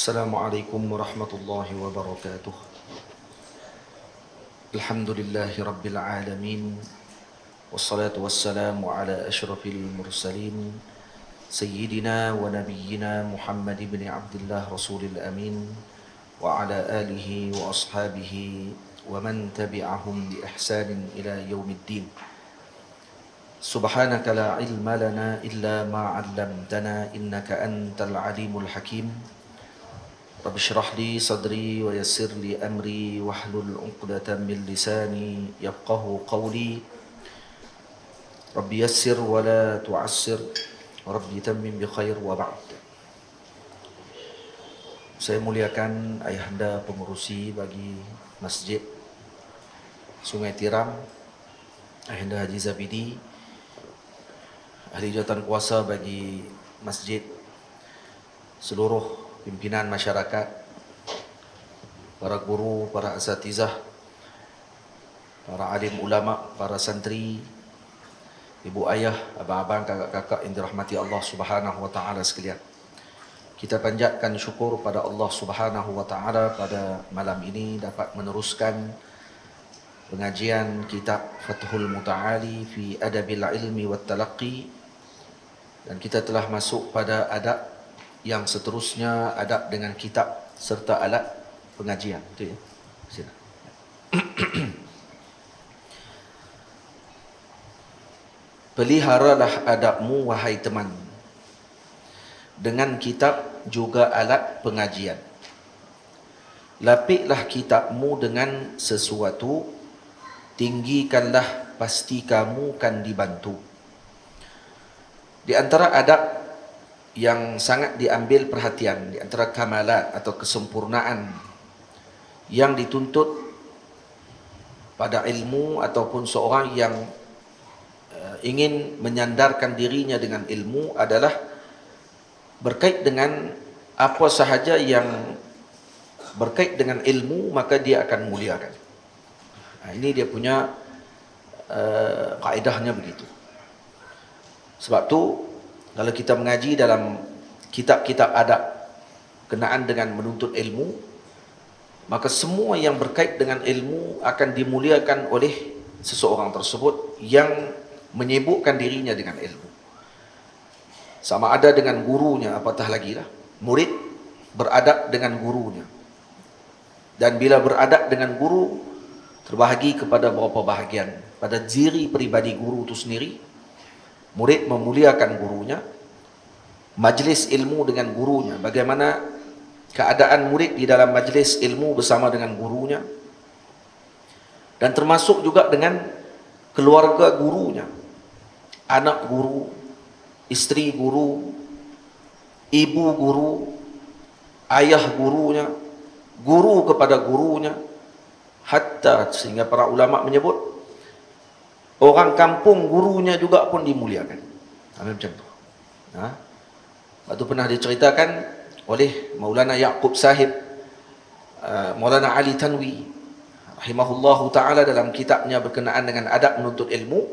Assalamualaikum warahmatullahi wabarakatuh. Alhamdulillahi rabbil alamin. Wassalatu wassalamu ala ashrafil mursalin Sayyidina wa nabiyyina Muhammad ibn Abdullah Rasulil Amin wa ala alihi wa ashabihi wa man tabi'ahum bi ihsanin ila yaumiddin. Subhanaka la ilma lana illa ma 'allamtana innaka antal alimul hakim. Rabbi shrah li sadri wa yassir li amri wahlul 'uqdatam min lisani yafqahu qawli. Rabbi yassir wa la tu'assir. Rabbi tammim bi khair wa ba'd. Saya muliakan ayahanda pengurusi bagi Masjid Sungai Tiram, Ayahanda Haji Zabidi, ahli jawatan kuasa bagi masjid, seluruh pimpinan masyarakat, para guru, para asatizah, para alim ulama, para santri, ibu ayah, abang-abang, kakak-kakak yang dirahmati Allah Subhanahu wa taala sekalian. Kita panjatkan syukur pada Allah Subhanahu wa taala pada malam ini dapat meneruskan pengajian kitab Fathul Muta'ali fi Adabil Ilmi wat Talaqqi, dan kita telah masuk pada adab yang seterusnya, adab dengan kitab serta alat pengajian. Itu ya. Sila. Peliharalah adabmu wahai teman, dengan kitab juga alat pengajian. Lapiklah kitabmu dengan sesuatu, tinggikanlah pasti kamu kan dibantu. Di antara adab yang sangat diambil perhatian, di antara kamalat atau kesempurnaan yang dituntut pada ilmu ataupun seorang yang ingin menyandarkan dirinya dengan ilmu adalah berkait dengan apa sahaja yang berkait dengan ilmu, maka dia akan muliakan. Ini dia punya kaedahnya begitu. Sebab tu kalau kita mengaji dalam kitab-kitab adab kenaan dengan menuntut ilmu, maka semua yang berkait dengan ilmu akan dimuliakan oleh seseorang tersebut yang menyibukkan dirinya dengan ilmu. Sama ada dengan gurunya, apatah lagi lah murid beradab dengan gurunya. Dan bila beradab dengan guru, terbahagi kepada beberapa bahagian. Pada diri peribadi guru itu sendiri, murid memuliakan gurunya, majlis ilmu dengan gurunya, bagaimana keadaan murid di dalam majlis ilmu bersama dengan gurunya, dan termasuk juga dengan keluarga gurunya, anak guru, isteri guru, ibu guru, ayah gurunya, guru kepada gurunya, hatta sehingga para ulama menyebut orang kampung gurunya juga pun dimuliakan. Macam tu. Waktu pernah diceritakan oleh Maulana Yaqub Sahib, Maulana Ali Tanwi rahimahullahu ta'ala dalam kitabnya berkenaan dengan adab menuntut ilmu.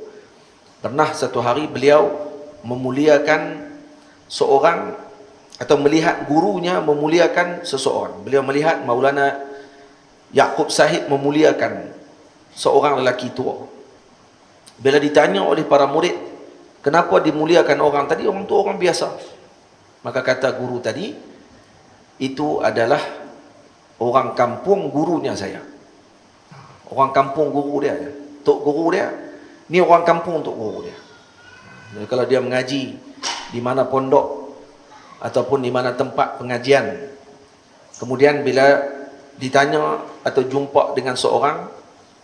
Pernah satu hari beliau memuliakan seorang, atau melihat gurunya memuliakan seseorang. Beliau melihat Maulana Yaqub Sahib memuliakan seorang lelaki tua. Bila ditanya oleh para murid, kenapa dimuliakan orang tadi? Orang tu orang biasa. Maka kata guru tadi, itu adalah orang kampung gurunya saya. Orang kampung guru dia, tok guru dia. Ni orang kampung tok guru dia. Jadi kalau dia mengaji di mana pondok ataupun di mana tempat pengajian, kemudian bila ditanya atau jumpa dengan seorang,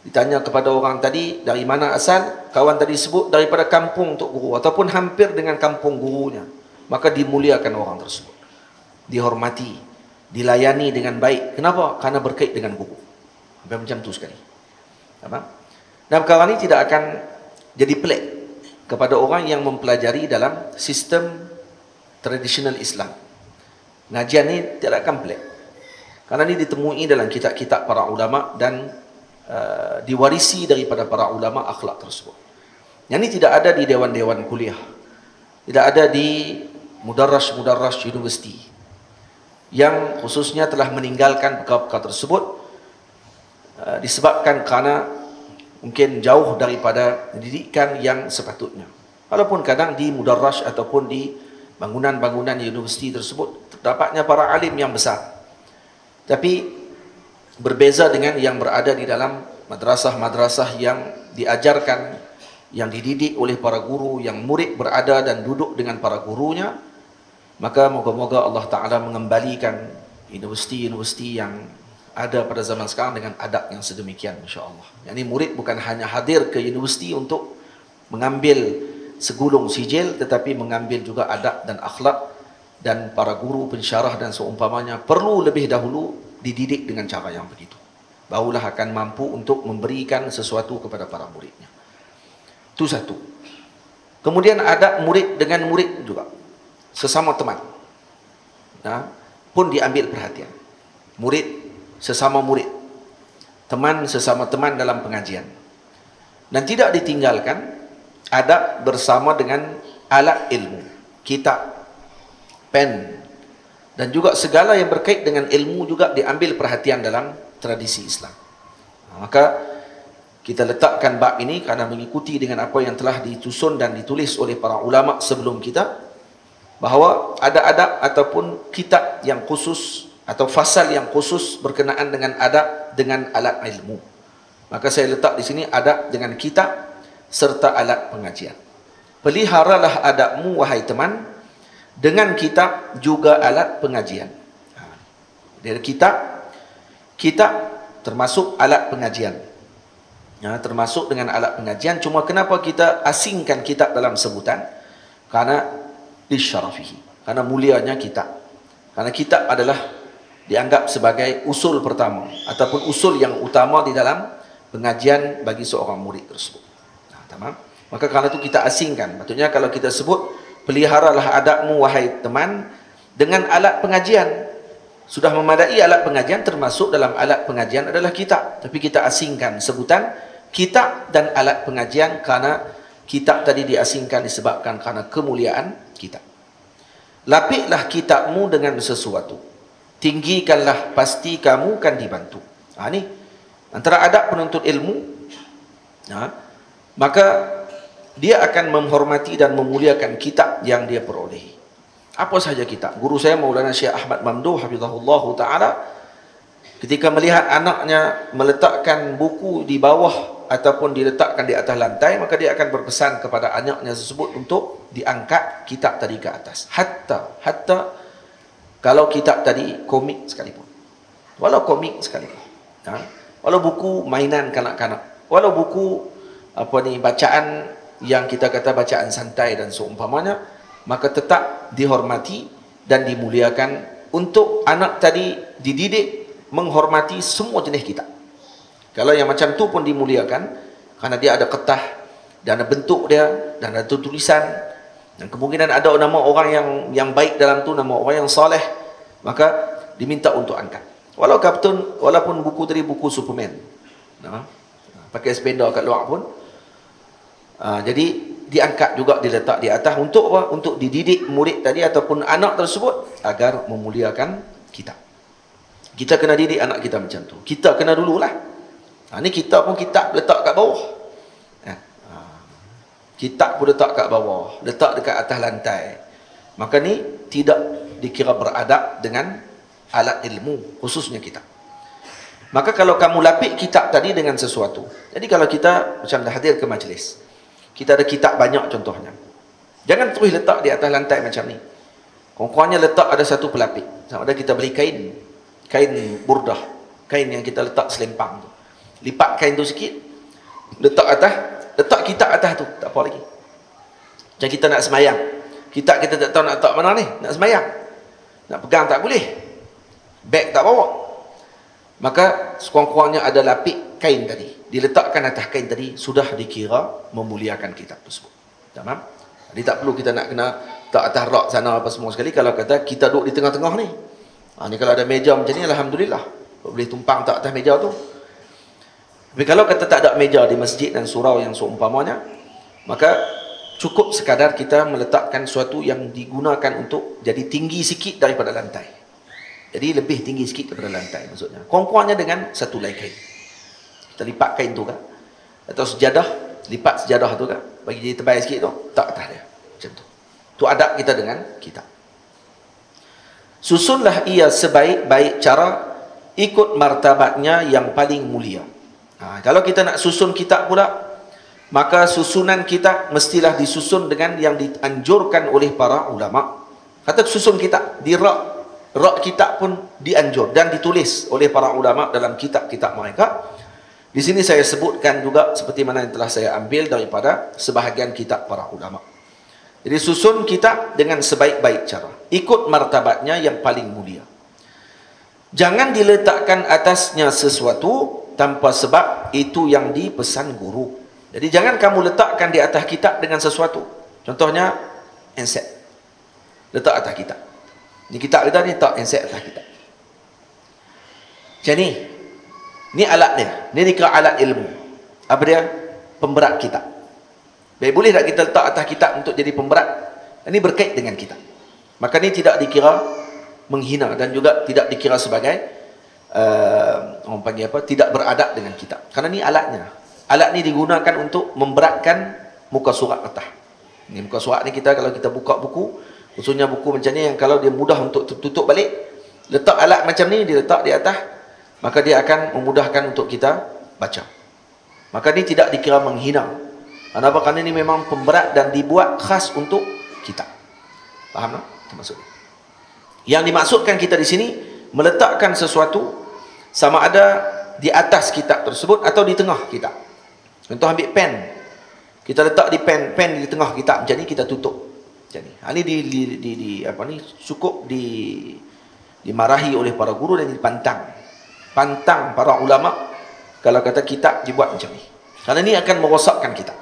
ditanya kepada orang tadi dari mana asal, kawan tadi sebut daripada kampung tok guru ataupun hampir dengan kampung gurunya, maka dimuliakan orang tersebut, dihormati, dilayani dengan baik. Kenapa? Karena berkait dengan guru. Macam tu sekali. Dan perkara ini tidak akan jadi pelik kepada orang yang mempelajari dalam sistem tradisional Islam. Ngajian ini tidak akan pelik, karena ini ditemui dalam kitab-kitab para ulama dan diwarisi daripada para ulama akhlak tersebut. Yang ini tidak ada di dewan-dewan kuliah, tidak ada di mudarras universiti. yang khususnya telah meninggalkan perkara-perkara tersebut disebabkan kerana mungkin jauh daripada pendidikan yang sepatutnya. Walaupun kadang di mudarraj ataupun di bangunan-bangunan universiti tersebut terdapatnya para alim yang besar, tapi berbeza dengan yang berada di dalam madrasah-madrasah yang diajarkan, yang dididik oleh para guru, yang murid berada dan duduk dengan para gurunya. Maka moga-moga Allah Ta'ala mengembalikan universiti-universiti yang ada pada zaman sekarang dengan adab yang sedemikian, insya-Allah. Yang ini murid bukan hanya hadir ke universiti untuk mengambil segulung sijil, tetapi mengambil juga adab dan akhlak, dan para guru, pensyarah dan seumpamanya perlu lebih dahulu dididik dengan cara yang begitu. Barulah akan mampu untuk memberikan sesuatu kepada para muridnya. Itu satu. Kemudian adab murid dengan murid juga, sesama teman, pun diambil perhatian. Murid sesama murid, teman sesama teman dalam pengajian. Dan tidak ditinggalkan adab bersama dengan alat ilmu, kitab, pen, dan juga segala yang berkait dengan ilmu juga diambil perhatian dalam tradisi Islam. Maka kita letakkan bab ini kerana mengikuti dengan apa yang telah disusun dan ditulis oleh para ulama sebelum kita, bahawa ada adab ataupun kitab yang khusus atau fasal yang khusus berkenaan dengan adab dengan alat ilmu. Maka saya letak di sini adab dengan kitab serta alat pengajian. Peliharalah adabmu wahai teman dengan kitab juga alat pengajian. Dari kitab termasuk alat pengajian. Termasuk dengan alat pengajian. Cuma kenapa kita asingkan kitab dalam sebutan? Karena disyarafihi, karena mulianya kitab. Karena kitab adalah dianggap sebagai usul pertama ataupun usul yang utama di dalam pengajian bagi seorang murid tersebut. Tamam? Maka kerana itu kita asingkan. Maksudnya kalau kita sebut peliharalah adabmu wahai teman dengan alat pengajian, sudah memadai alat pengajian, termasuk dalam alat pengajian adalah kitab, tapi kita asingkan sebutan kitab dan alat pengajian kerana kitab tadi diasingkan disebabkan kerana kemuliaan kitab. Lapiklah kitabmu dengan sesuatu, tinggikanlah, pasti kamu kan dibantu. Ini antara adab penuntut ilmu. Maka dia akan menghormati dan memuliakan kitab yang dia perolehi. Apa sahaja kitab? Guru saya Maulana Syekh Ahmad Mamduh hafizahullah taala, ketika melihat anaknya meletakkan buku di bawah ataupun diletakkan di atas lantai, maka dia akan berpesan kepada anaknya tersebut untuk diangkat kitab tadi ke atas. Hatta kalau kitab tadi komik sekalipun, walau komik sekalipun, walau buku mainan kanak-kanak, walau buku bacaan yang kita kata bacaan santai dan seumpamanya, maka tetap dihormati dan dimuliakan untuk anak tadi dididik menghormati semua jenis kitab. Kalau yang macam tu pun dimuliakan kerana dia ada ketah dan ada bentuk dia dan ada tulisan, dan kemungkinan ada nama orang yang baik dalam tu, nama orang yang soleh, maka diminta untuk angkat. Walaupun buku tadi buku Superman, pakai sepeda kat luar pun, jadi diangkat juga, diletak di atas untuk apa? Untuk dididik murid tadi ataupun anak tersebut agar memuliakan kitab. Kita kena didik anak kita macam tu. Kita kena dululah. Ni kita pun kitab letak kat bawah. Kitab pun letak kat bawah, letak dekat atas lantai. Maka ni tidak dikira beradab dengan alat ilmu, khususnya kitab. Maka kalau kamu lapik kitab tadi dengan sesuatu. Jadi kalau kita macam dah hadir ke majlis, kita ada kitab banyak contohnya, jangan terus letak di atas lantai macam ni. Kurang-kurangnya letak ada satu pelapik. Sama ada kita beli kain burdah, kain yang kita letak selempang tu, lipat kain tu sikit, letak atas, letak kitab atas tu, tak apa lagi. Macam kita nak semayang, kitab kita tak tahu nak letak mana ni, nak semayang, nak pegang tak boleh, beg tak bawa, maka sekurang-kurangnya ada lapik kain tadi, diletakkan atas kain tadi, sudah dikira memuliakan kitab tersebut. Tamam? Jadi tak perlu kita nak kena tak atas rak sana apa semua sekali. Kalau kata kita duduk di tengah-tengah ni, ni kalau ada meja macam ni, alhamdulillah, boleh tumpang tak atas meja tu. Tapi kalau kata tak ada meja di masjid dan surau yang seumpamanya, maka cukup sekadar kita meletakkan sesuatu yang digunakan untuk jadi tinggi sikit daripada lantai. Jadi lebih tinggi sikit daripada lantai maksudnya. Kurang-kurangnya dengan satu helai kain. Kita lipat kain tu kan. Atau sejadah, lipat sejadah tu kan. Bagi jadi tebal sikit tu, tak atas dia. Macam tu. Tu adab kita dengan kitab. Susunlah ia sebaik-baik cara, ikut martabatnya yang paling mulia. Kalau kita nak susun kitab pula, maka susunan kitab mestilah disusun dengan yang dianjurkan oleh para ulama. Kata susun kitab, di rak kitab pun dianjur dan ditulis oleh para ulama dalam kitab-kitab mereka. Di sini saya sebutkan juga seperti mana yang telah saya ambil daripada sebahagian kitab para ulama. Jadi susun kitab dengan sebaik-baik cara, ikut martabatnya yang paling mulia. Jangan diletakkan atasnya sesuatu tanpa sebab, itu yang dipesan guru. Jadi jangan kamu letakkan di atas kitab dengan sesuatu. Contohnya handset, letak atas kitab. Ni kitab kita ni, letak handset atas kitab. Macam ni. Ni alat dia. Ni dikira alat ilmu. Apa dia? Pemberat kitab. Baik, boleh tak kita letak atas kitab untuk jadi pemberat? Ini berkait dengan kitab. Maka ni tidak dikira menghina dan juga tidak dikira sebagai orang panggil apa? Tidak beradab dengan kitab. Karena ni alatnya. Alat ni digunakan untuk memberatkan muka surat atas. Ni muka surat ni kita kalau kita buka buku, khususnya buku macam ni yang kalau dia mudah untuk tutup balik, letak alat macam ni diletak di atas, maka dia akan memudahkan untuk kita baca. Maka ini tidak dikira menghina. Kenapa? Kerana ini memang pemberat dan dibuat khas untuk kita. Faham tak? Itu maksudnya. Yang dimaksudkan kita di sini, meletakkan sesuatu sama ada di atas kitab tersebut atau di tengah kitab. Contoh ambil pen. Kita letak di pen di tengah kitab macam ni, kita tutup. Macam ni. Ini cukup dimarahi oleh para guru dan dipantang. Pantang para ulama kalau kata kitab dibuat macam ni. Kerana ni akan merosakkan kitab.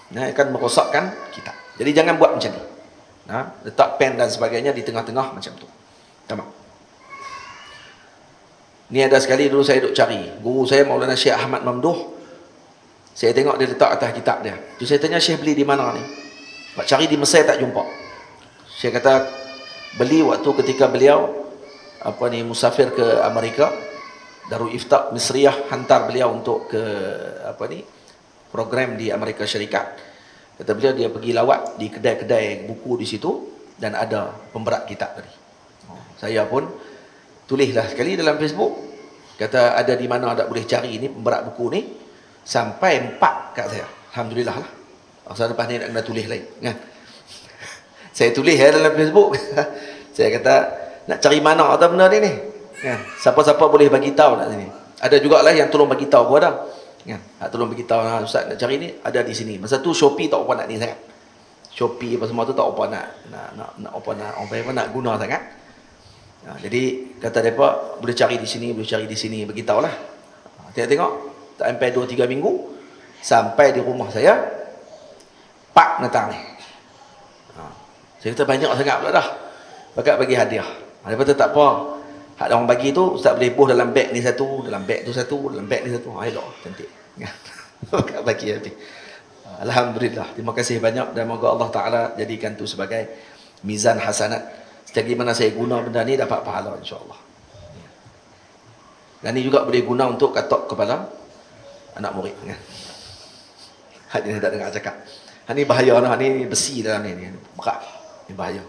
Akan merosakkan kitab. Jadi jangan buat macam ni. Letak pen dan sebagainya di tengah-tengah macam tu. Tamam. Ni ada sekali dulu saya duk cari. Guru saya Maulana Syekh Ahmad Mamduh. Saya tengok dia letak atas kitab dia. Tu saya tanya, Syekh beli di mana ni? Nak cari di Mesir tak jumpa. Saya kata beli waktu ketika beliau musafir ke Amerika. Darul Ifta Misriyah hantar beliau untuk ke program di Amerika Syarikat. Kata beliau dia pergi lawat di kedai-kedai buku di situ dan ada pemberat kitab tadi. Saya pun tulislah sekali dalam Facebook. Kata ada di mana tak boleh cari ni pemberat buku ni, sampai 4 kat saya. Alhamdulillah lah. Masa lepas ni nak kena tulis lain kan. Saya tulis dalam Facebook. Saya kata nak cari mana atau benda ni kan. Siapa-siapa boleh bagi tahu nak sini. Ada jugalah yang tolong bagi tahu pun ada. Kan? Tolong bagi tahu Ustaz nak cari ni ada di sini. Masa tu Shopee tak apa nak ni sangat. Shopee apa semua tu tak apa nak guna sangat. Jadi kata depa boleh cari di sini, boleh cari di sini, bagi tahulah. Tengok tak sampai 2-3 minggu sampai di rumah saya pak datang ni. Saya kata banyak sangat pula dah. Pakat bagi hadiah. Depa tak apa. Hak orang bagi tu Ustaz boleh buh dalam beg ni satu, dalam beg tu satu, dalam beg ni satu. Elok, cantik. Pakat bagi habis. Alhamdulillah. Terima kasih banyak dan moga Allah Taala jadikan tu sebagai mizan hasanat. Selagi mana saya guna benda ni dapat pahala insya-Allah. Dan ni juga boleh guna untuk katok kepala anak murid kan. Hak ni tak dengar cakap. Hak ni bahaya nah, ni besi dalam ni berat. Ni bahaya.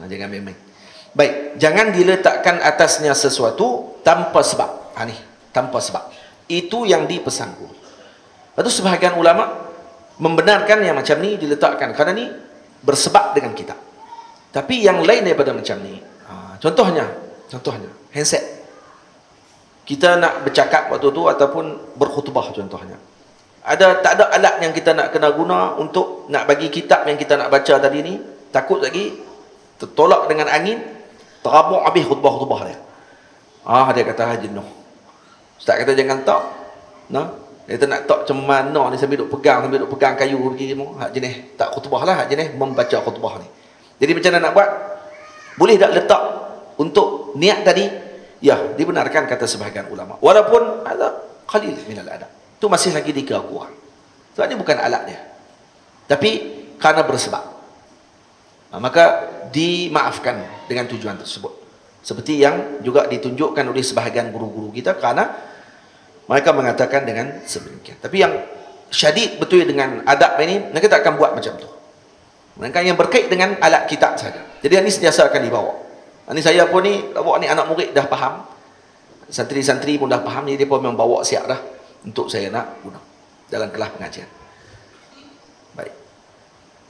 Jangan main-main. Baik, jangan diletakkan atasnya sesuatu tanpa sebab. Ni, tanpa sebab. Itu yang dipesan guru. Lepas tu sebahagian ulama membenarkan yang macam ni diletakkan kerana ni bersebab dengan kitab. Tapi yang lain daripada macam ni, contohnya handset. Kita nak bercakap waktu tu ataupun berkhutbah contohnya. Tak ada alat yang kita nak kena guna untuk nak bagi kitab yang kita nak baca tadi ni, takut lagi tertolak dengan angin, terabuk habis khutbah-khutbah dia. Dia kata jenuh. Ustaz kata jangan tak. Dia kata nak tak macam mana ni sambil duk pegang kayu begini semua. Hak jenis tak khutbah lah, hak jenis membaca khutbah ni. Jadi macam mana nak buat? Boleh tak letak untuk niat tadi? Ya, dibenarkan kata sebahagian ulama. Walaupun ada qalil minal adab. Itu masih lagi dikira kurang. Sebab ni bukan alat dia. Tapi kerana bersebab. Maka dimaafkan dengan tujuan tersebut. Seperti yang juga ditunjukkan oleh sebahagian guru-guru kita, kerana mereka mengatakan dengan sedemikian. Tapi yang syadid betul dengan adab ini, mereka tak akan buat macam tu. Mereka yang berkait dengan alat kitab saja. Jadi ini sentiasa akan dibawa. Ini saya pun ni, bawa ni anak murid dah faham. Santri-santri pun dah faham, jadi dia pun memang bawa siap dah untuk saya nak guna dalam kelas pengajian. Baik.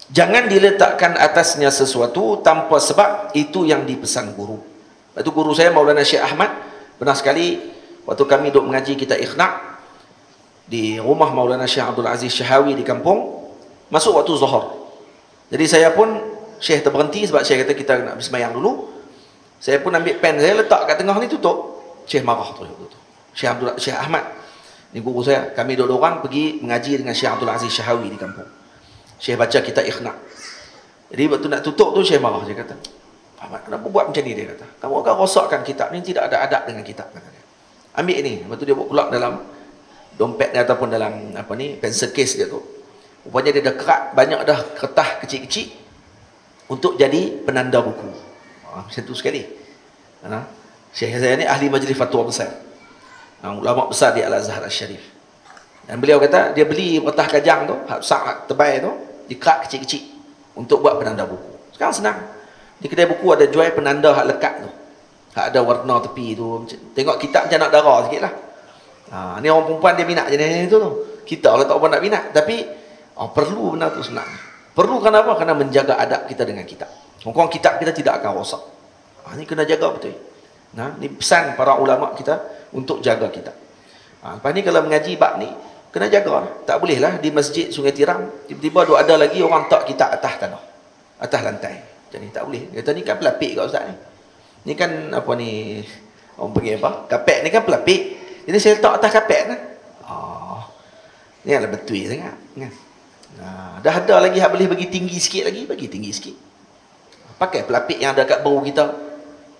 Jangan diletakkan atasnya sesuatu tanpa sebab, itu yang dipesan guru. Lepas tu guru saya Maulana Syekh Ahmad, pernah sekali waktu kami duduk mengaji kitab Ikhna' di rumah Maulana Syekh Abdul Aziz Syahawi di kampung, masuk waktu Zuhur. Jadi saya pun, Syekh terberhenti sebab Syekh kata kita nak bersemayang dulu. Saya pun ambil pen saya letak kat tengah ni, tutup. Syekh marah tu. Syekh Ahmad ni guru saya, kami dua orang pergi mengaji dengan Syekh Abdul Aziz Syahawi di kampung. Syekh baca kitab Ikhna'. Jadi waktu nak tutup tu Syekh marah. Dia kata, Ahmad, kenapa buat macam ni? Dia kata, kamu akan rosakkan kitab ni, tidak ada adab dengan kitab, kata dia. Ambil ni. Lepas tu dia buat pulak dalam dompet dia ataupun dalam apa ni, pencil case dia tu. Rupanya dia dah kerat banyak dah kertas kecil-kecil untuk jadi penanda buku. Macam tu sekali. Syekh saya ni ahli majlis fatwa besar, ulama besar di Al-Azhar Al-Syarif. Dan beliau kata dia beli kertas kajang tu, besar tebal tu, dikerat kecil-kecil untuk buat penanda buku. Sekarang senang, di kedai buku ada jual penanda hak lekat tu, hak ada warna tepi tu. Tengok kitab macam nak darah sikit lah. Ni orang perempuan dia minat jenis tu. Kita lah tak apa nak minat, tapi perlu benda tu sebenarnya. Perlu kenapa? Kerana menjaga adab kita dengan kitab. Orang kitab kita tidak akan rosak. Ni kena jaga betul. Ni pesan para ulama kita untuk jaga kitab. Lepas ni kalau mengaji bab ni, kena jaga. Tak boleh lah di masjid Sungai Tiram, tiba-tiba ada lagi orang tak kitab atas tanah, atas lantai. Jadi tak boleh. Kata ni kan pelapik kat ustaz ni. Ni kan apa ni, orang panggil apa? Kapet ni kan pelapik. Jadi saya letak atas kapet lah. Ni adalah betul sangat. Dah ada lagi hak boleh bagi tinggi sikit lagi, bagi tinggi sikit. Pakai pelapik yang ada kat bahu kita,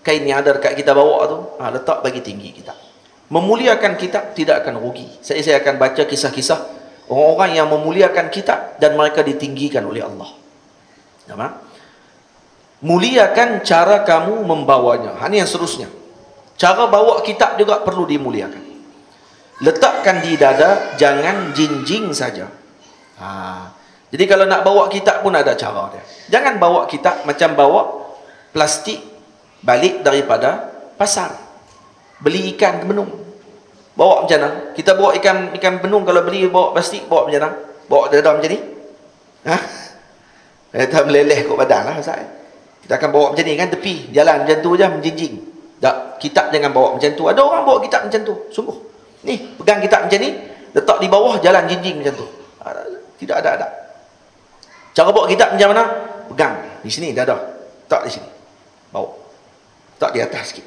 kain yang ada dekat kita bawa tu, letak bagi tinggi kita. Memuliakan kitab tidak akan rugi. Saya akan baca kisah-kisah orang-orang yang memuliakan kitab dan mereka ditinggikan oleh Allah. Muliakan cara kamu membawanya. Ini yang seterusnya. Cara bawa kitab juga perlu dimuliakan. Letakkan di dada, jangan jinjing saja. Jadi kalau nak bawa kitab pun ada cara dia. Jangan bawa kitab macam bawa plastik balik daripada pasar, beli ikan ke benung. Bawa macam mana? Kita bawa ikan benung, kalau beli bawa plastik, bawa macam mana? Bawa dada macam ni? Kita meleleh kot badan lah Ustaz. Kita akan bawa macam ni kan, tepi jalan macam tu je, menjinjing. Tak, kitab jangan bawa macam tu. Ada orang bawa kitab macam tu, sungguh. Ni, pegang kitab macam ni, letak di bawah, jalan jinjing macam tu. Tidak ada adab. Cara bawa kitab macam mana? Pegang di sini dada, tak di sini, bawa, tak di atas sikit.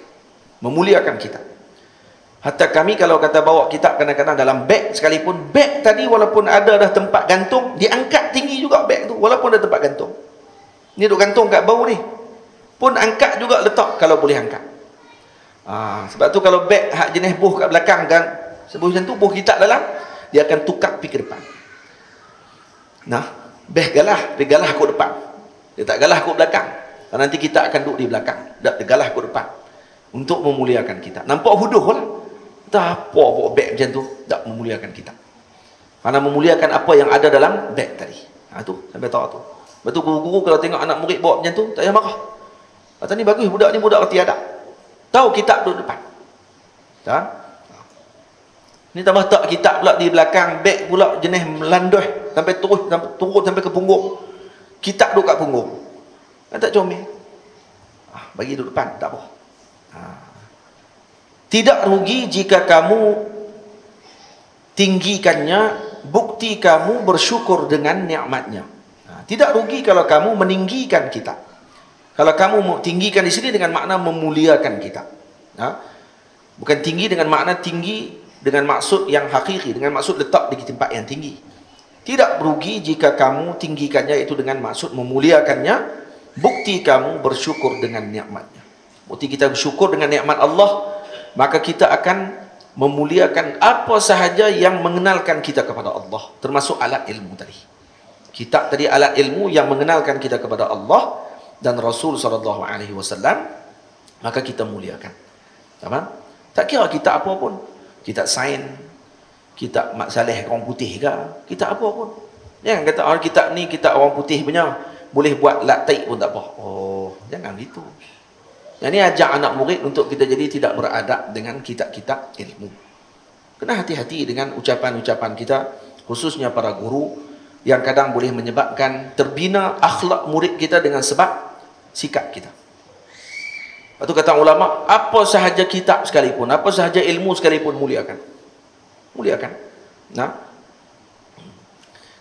Memuliakan kitab. Hatta kami kalau kata bawa kitab kadang-kadang dalam beg sekalipun, beg tadi walaupun ada dah tempat gantung, diangkat tinggi juga beg tu walaupun ada tempat gantung. Ni duk gantung kat bau ni, pun angkat juga, letak kalau boleh angkat. Sebab tu kalau beg hak jenis buh kat belakang kan, sebut macam tu, buh kitab dalam, dia akan tukar pergi ke depan. Beg galah, dia galah kot depan. Dia tak galah kot belakang. Nanti kita akan duduk di belakang. Dia galah kot depan. Untuk memuliakan kita. Nampak huduh lah. Tak apa bawa beg macam tu, tak memuliakan kita. Karena memuliakan apa yang ada dalam beg tadi. Tu sampai tahu tu. Lepas tu guru-guru kalau tengok anak murid bawa macam tu, tak payah marah. Kata ni bagus, budak ni budak reti adab. Tahu kitab duduk depan. Tak? Ni tambah tak kitab pula di belakang, beg pula jenis melandoi sampai turun sampai ke punggung. Kitab duduk kat punggung. Tak comel. Bagi duduk depan, tak apa. Tidak rugi jika kamu tinggikannya, bukti kamu bersyukur dengan nikmatnya. Tidak rugi kalau kamu meninggikan kitab. Kalau kamu tinggikan di sini dengan makna memuliakan kitab. Bukan tinggi dengan makna tinggi dengan maksud yang hakiki, dengan maksud letak di tempat yang tinggi. Tidak rugi jika kamu tinggikannya itu dengan maksud memuliakannya, bukti kamu bersyukur dengan nikmatnya. Bukti kita bersyukur dengan nikmat Allah, maka kita akan memuliakan apa sahaja yang mengenalkan kita kepada Allah, termasuk alat ilmu tadi. Kitab tadi alat ilmu yang mengenalkan kita kepada Allah dan Rasul SAW. maka kita muliakan. Faham? Tak kira kita apa pun. Kita sains, kita Mak Saleh orang putih ke, kita apa pun. Jangan kata orang kita ni kita orang putih punya, boleh buat latte pun tak apa. Oh, jangan gitu. Yang ni ajak anak murid untuk kita jadi tidak beradab dengan kitab-kitab ilmu. Kena hati-hati dengan ucapan-ucapan kita, khususnya para guru, yang kadang boleh menyebabkan terbina akhlak murid kita dengan sebab sikap kita. Lepas tu kata ulama, apa sahaja kitab sekalipun, apa sahaja ilmu sekalipun, muliakan. Muliakan. Nah,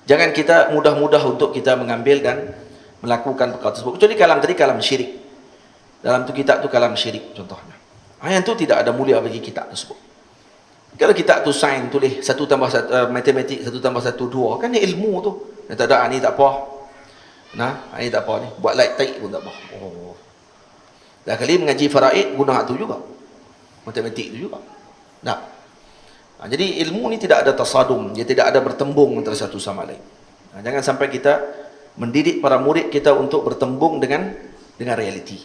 jangan kita mudah-mudah untuk kita mengambil dan melakukan perkara tersebut. Kecuali kalam tadi, kalam syirik. Dalam tu kitab tu kalam syirik contohnya. Yang tu tidak ada mulia bagi kitab tersebut. Kalau kitab tu sains tulis 1 tambah 1, matematik 1 tambah 1 2, kan ni ilmu tu. Yang tak ada, ni tak apa. Nah, ni tak apa ni. Buat light taik pun tak apa. Oh. Dah kali mengaji faraid guna tu juga. Matematik tu juga. Nah. Jadi ilmu ni tidak ada tasadum, dia tidak ada bertembung antara satu sama lain. Jangan sampai kita mendidik para murid kita untuk bertembung dengan realiti.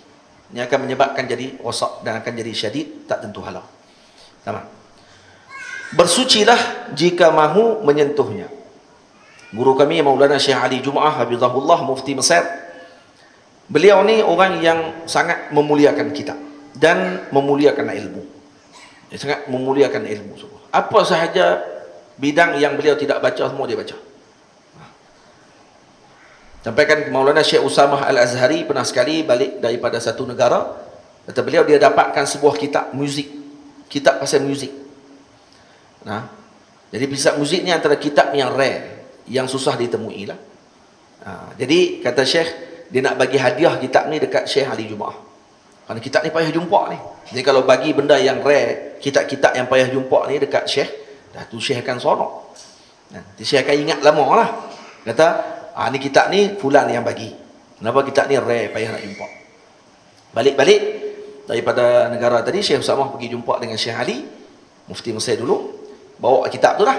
Ini akan menyebabkan jadi rosak dan akan jadi syadid, tak tentu hala. Sama. Bersucilah jika mahu menyentuhnya. Guru kami Maulana Syekh Ali Jumaah Hafizahullah, Mufti Mesir, beliau ni orang yang sangat memuliakan kitab dan memuliakan ilmu. Dia sangat memuliakan ilmu semua. Apa sahaja bidang yang beliau tidak baca, semua dia baca. Sampaikan Maulana Syekh Usamah Al-Azhari pernah sekali balik daripada satu negara, kata beliau dia dapatkan sebuah kitab muzik, kitab pasal muzik. Nah, jadi kitab muzik ni antara kitab yang rare, yang susah ditemui lah. Jadi kata Syekh, dia nak bagi hadiah kitab ni dekat Syekh Ali Jumaah. Kerana kitab ni payah jumpa ni. Jadi kalau bagi benda yang rare, kitab-kitab yang payah jumpa ni dekat Syekh, dah tu Syekh akan sonok. Nanti Syekh akan ingat lama lah. Kata, ni kitab ni fulan yang bagi. Kenapa kitab ni rare, payah nak jumpa. Balik-balik daripada negara tadi, Syekh Usamah pergi jumpa dengan Syekh Ali, Mufti Mesir dulu. Bawa kitab tu lah.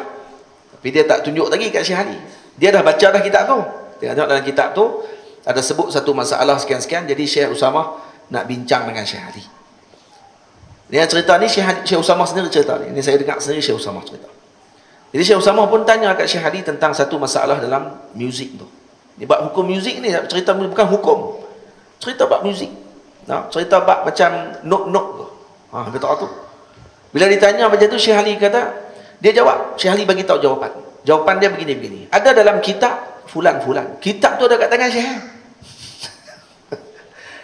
Tapi dia tak tunjuk lagi kat Syekh Ali. Dia dah baca dah kitab tu. Dia tengok dalam kitab tu ada sebut satu masalah sekian-sekian. Jadi Syekh Usamah nak bincang dengan Syekh Ali. Dia cerita ni Syekh Usamah sendiri cerita ni. Ini saya dengar sendiri Syekh Usamah cerita. Jadi Syekh Usamah pun tanya kat Syekh Ali tentang satu masalah dalam muzik tu. Ni bab hukum muzik ni, cerita bukan hukum. Cerita bab muzik. Nah, cerita bab macam not tu. Kata tu. Bila ditanya macam tu, Syekh Ali kata, dia jawab, Syekh Ali bagi tahu jawapan. Jawapan dia begini-begini. Ada dalam kitab fulan-fulan. Kitab tu ada kat tangan Syekh.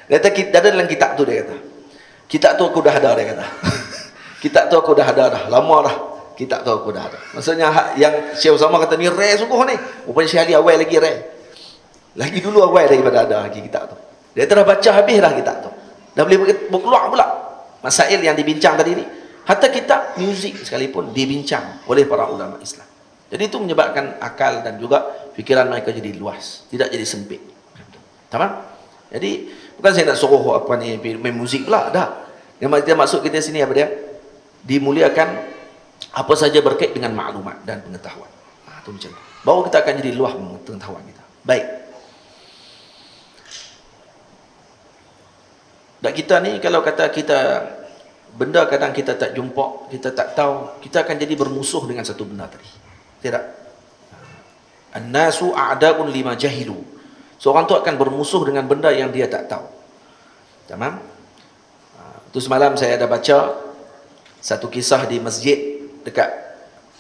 Dia kata, ada dalam kitab tu, dia kata. Kitab tu aku dah ada, dia kata. Kitab tu aku dah ada dah. Lama dah. Kitab tu aku dah ada. Maksudnya yang Syekh Usamah kata ni rare sungguh ni. Rupanya Syekh Ali awal lagi rare. Lagi dulu awal daripada ada lagi kitab tu. Dia telah baca habis dah kitab tu. Dah boleh berkeluar pula masail yang dibincang tadi ni. Hatta kitab muzik sekalipun dibincang oleh para ulama Islam. Jadi itu menyebabkan akal dan juga fikiran mereka jadi luas, tidak jadi sempit. Tamam? Jadi bukan saya nak suruh apa ni main muzik pula, dah. Yang maksud kita sini apa dia? Dimuliakan apa saja berkait dengan maklumat dan pengetahuan. Itu macam tu. Baru kita akan jadi luas pengetahuan kita. Baik. Dan kita ni kalau kata kita benda kadang kita tak jumpa, kita tak tahu, kita akan jadi bermusuh dengan satu benda tadi. Tidak. An-nasu a'da'un lima jahilu. Seorang tu akan bermusuh dengan benda yang dia tak tahu. Tamam? Itu semalam saya ada baca satu kisah di masjid dekat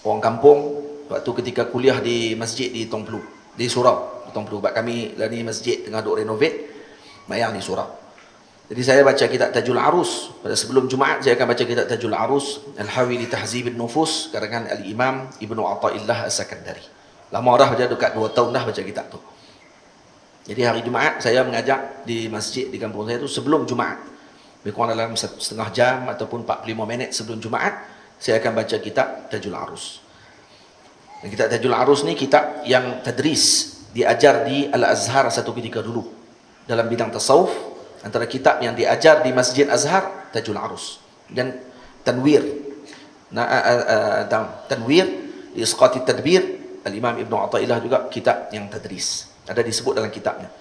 orang kampung waktu ketika kuliah di masjid di Tongplu, di Surau, di Tongplu. Sebab kami lah ni masjid tengah duk renovate, mayang di Surau. Jadi saya baca kitab Tajul Arus. Pada sebelum Jumaat saya akan baca kitab Tajul Arus, Al-Hawi li Tahzib an-Nufus, karangan Al-Imam Ibnu Athaillah As-Sakandari. Lama dah, baca dekat 2 tahun dah baca kitab tu. Jadi hari Jumaat saya mengajak di masjid di kampung saya tu sebelum Jumaat. Lebih kurang dalam setengah jam ataupun 45 minit sebelum Jumaat, saya akan baca kitab Tajul Arus. Dan kitab Tajul Arus ni kitab yang tadris, diajar di Al-Azhar satu ketika dulu dalam bidang tasawuf. Antara kitab yang diajar di Masjid Azhar, Tajul Arus. Dan Tanwir. Tanwir, Isqati Tadbir, Al-Imam Ibnu Athaillah juga kitab yang tadris. Ada disebut dalam kitabnya.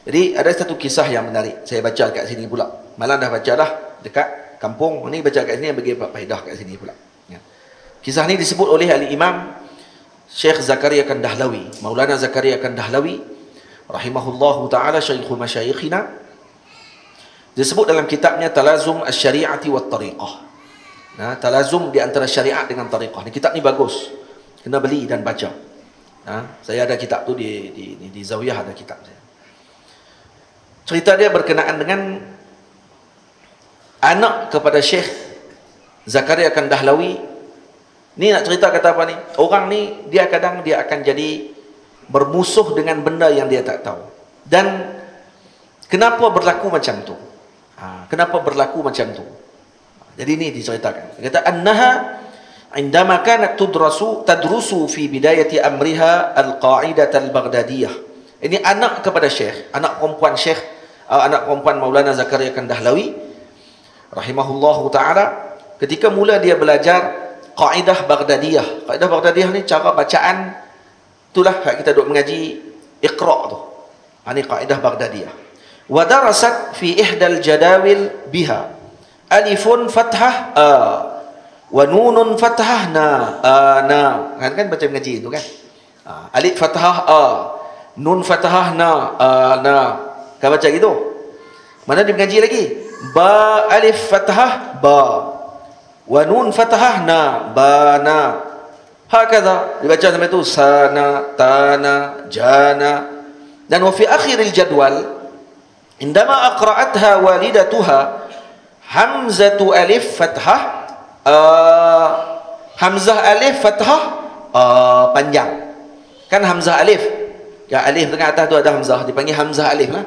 Jadi ada satu kisah yang menarik, saya baca kat sini pula. Malam dah baca dah dekat kampung, ni baca kat sini yang bagi faedah kat sini pula. Ya. Kisah ni disebut oleh Al-Imam Syekh Zakaria Kandahlawi, Maulana Zakaria Kandahlawi rahimahullahu taala, syaikhul masyayikhina. Disebut dalam kitabnya Talazum Asy-Syari'ati wat Tariqah. Nah, talazum di antara syariat dengan tariqah. Ni kitab ni bagus. Kena beli dan baca. Nah, saya ada kitab tu di Zawiyah ada kitab saya. Cerita dia berkenaan dengan anak kepada Syekh Zakaria Kandahlawi. Ni nak cerita kata apa ni? Orang ni dia kadang dia akan jadi bermusuh dengan benda yang dia tak tahu. Dan kenapa berlaku macam tu? Kenapa berlaku macam tu? Jadi ini diceritakan. Dia kata annaha indama kanat tadrusu fi bidayati amriha al-qa'idah al-baghdadiyah. Ini anak kepada Syekh, anak perempuan Maulana Zakaria Kandahlawi rahimahullahu taala, ketika mula dia belajar qaidah Baghdadiyah. Qaidah Baghdadiyah ni cara bacaan itulah kita duk mengaji Iqra tu. Ini qaidah Baghdadiyah. Wa darasat fi ihdal jadawil biha alifun fathah a wa nunun fathah na. Kan baca mengaji itu kan. Alif fathah a, nun fathah na. Kan baca gitu. Mana dia mengaji lagi? Ba alif fathah ba wa nun fathah na bana. Hakadha dibaca sampai itu sana tana jana. Dan wa fi akhiril jadwal indama aqra'atha walidatuha hamzatu alif fathah hamzah alif fathah panjang. Kan hamzah alif, ya alif tengah atas tu ada hamzah, dipanggil hamzah alif lah.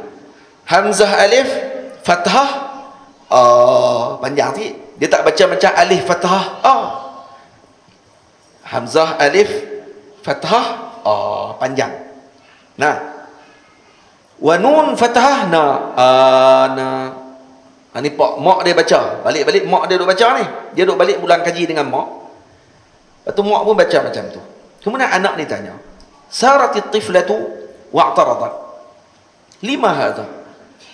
Hamzah alif fathah panjang sikit. Dia tak baca macam alif fathah hamzah alif fathah panjang. Nah, wa nun fathah na. Ni mak dia baca, balik-balik mak dia duk baca ni. Dia duk balik pulang kaji dengan mak. Lepas tu mak pun baca macam tu. Kemudian anak ni tanya, saratit tiflatu wa'taradat. Lima hadha.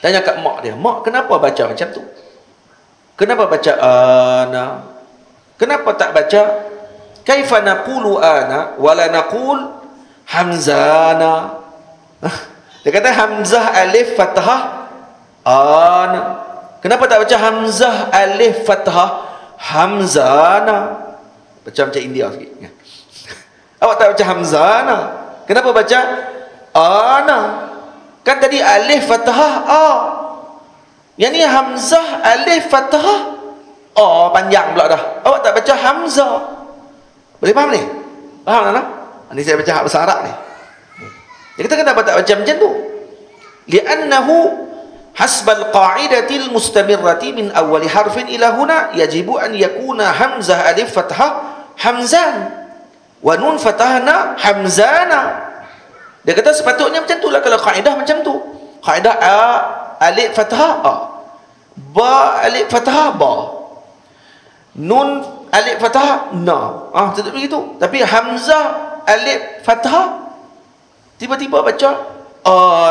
Tanya kat mak dia, mak kenapa baca macam tu? Kenapa baca ana? Kenapa tak baca kaifa naqulu ana wala naqul hamzana? Dia kata hamzah alif fathah ana. Kenapa tak baca hamzah alif fathah hamzana? Macam India sikit. Awak tak baca hamzana. Kenapa baca ana? Kan tadi alif fathah a. Yang ni hamzah alif fathah panjang pula dah. Awak tak baca hamzah. Boleh faham ni? Faham tak? Ini saya baca bahasa Arab ni. Dia kata kenapa tak baca macam tu? Li'annahu hasbal qa'idatil mustamirrati min awwali harfin ila huna yajibu an yakuna hamzah alif fathah hamzan wa nun fathahna hamzana. Dia kata sepatutnya macam tu lah kalau kaedah macam tu. Kaedah a alif fathah a, ba alif fathah ba, nun alif fathah na. Tetap begitu. Tapi hamzah alif fathah tiba-tiba baca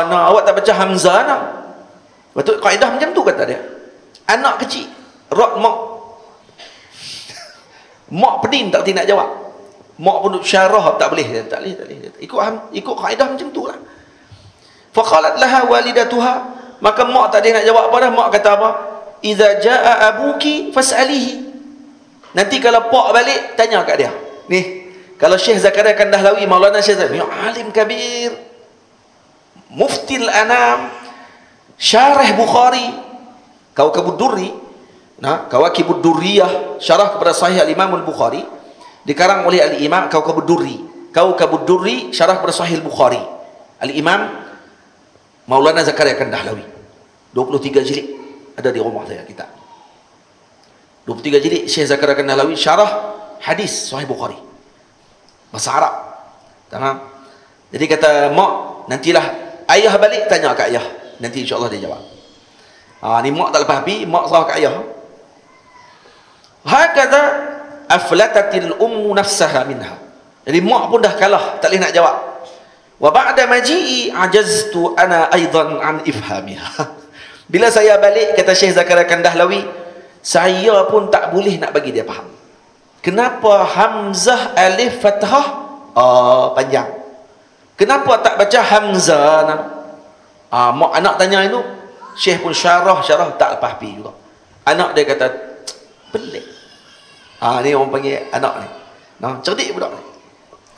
na, awak tak baca hamzah na. Betul kaedah macam tu kata dia. Anak kecil rot mak mak pedin tak nak jawab. Mak pun syarah tak boleh, tak boleh. Ikut kaedah macam tu lah. Faqalat laha walidatuha, maka mak tak nak jawab apa dah. Mak kata apa? Idza jaa abuki fas'alihi. Nanti kalau pak balik tanya kat dia. Ni, kalau Syekh Zakaria Kandahlawi, Maulana Syekh Zakaria, alim kabir, muftil anam, syarah Bukhari, Kawakibud Durri, Kawakibud Durriyah, syarah kepada Sahih Al-Imam Al-Bukhari, dikarang oleh Al-Imam Kawakibud Durri. Kawakibud Durri, syarah kepada Sahih Al-Bukhari, Al-Imam Maulana Zakaria Kandahlawi. 23 jilid ada di rumah saya kitab. 23 jilid Syekh Zakaria Kandahlawi syarah hadis Sahih Bukhari bahasa Arab. Tamam. Jadi kata mak, nantilah ayah balik tanya kat ayah. Nanti insya-Allah dia jawab. Ni mak tak lepas habis, mak serah kat ayah. Hakadha aflatatil ummu nafsaha minha. Jadi mak pun dah kalah, tak boleh nak jawab. Wa ba'da maji'i ajaztu ana aidan an ifhamiha. Bila saya balik, kata Syekh Zakaria Kandahlawi, saya pun tak boleh nak bagi dia faham. Kenapa hamzah alif fathah panjang? Kenapa tak baca hamzah? Mak anak tanya itu, Syekh pun syarah tak lepas pi juga. Anak dia kata pelik. Ni orang panggil anak ni. Cerdik budak ni.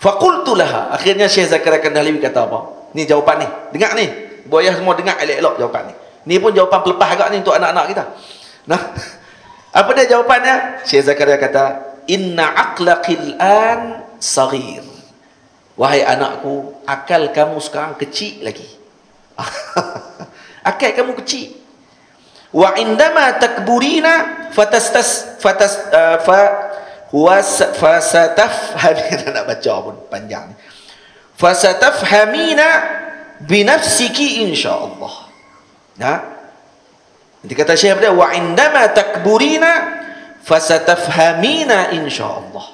Faqultu laha. Akhirnya Syekh Zakaria Kandahlawi kata apa? Ni jawapan ni. Dengar ni. Buaya semua dengar elok-elok jawapan ni. Ni pun jawapan pelepah agak ni untuk anak-anak kita. Apa dia jawapannya? Syekh Zakaria kata, inna aqlaqil an saghir. Wahai anakku, akal kamu sekarang kecil lagi. Akal kamu kecil. Wa indama takburina fasatafhamina, nak baca pun panjang ni. Fasatafhamina binafsiki insyaallah. Nanti kata Syekh dia, wa indama takburina fasatafhamina insyaallah.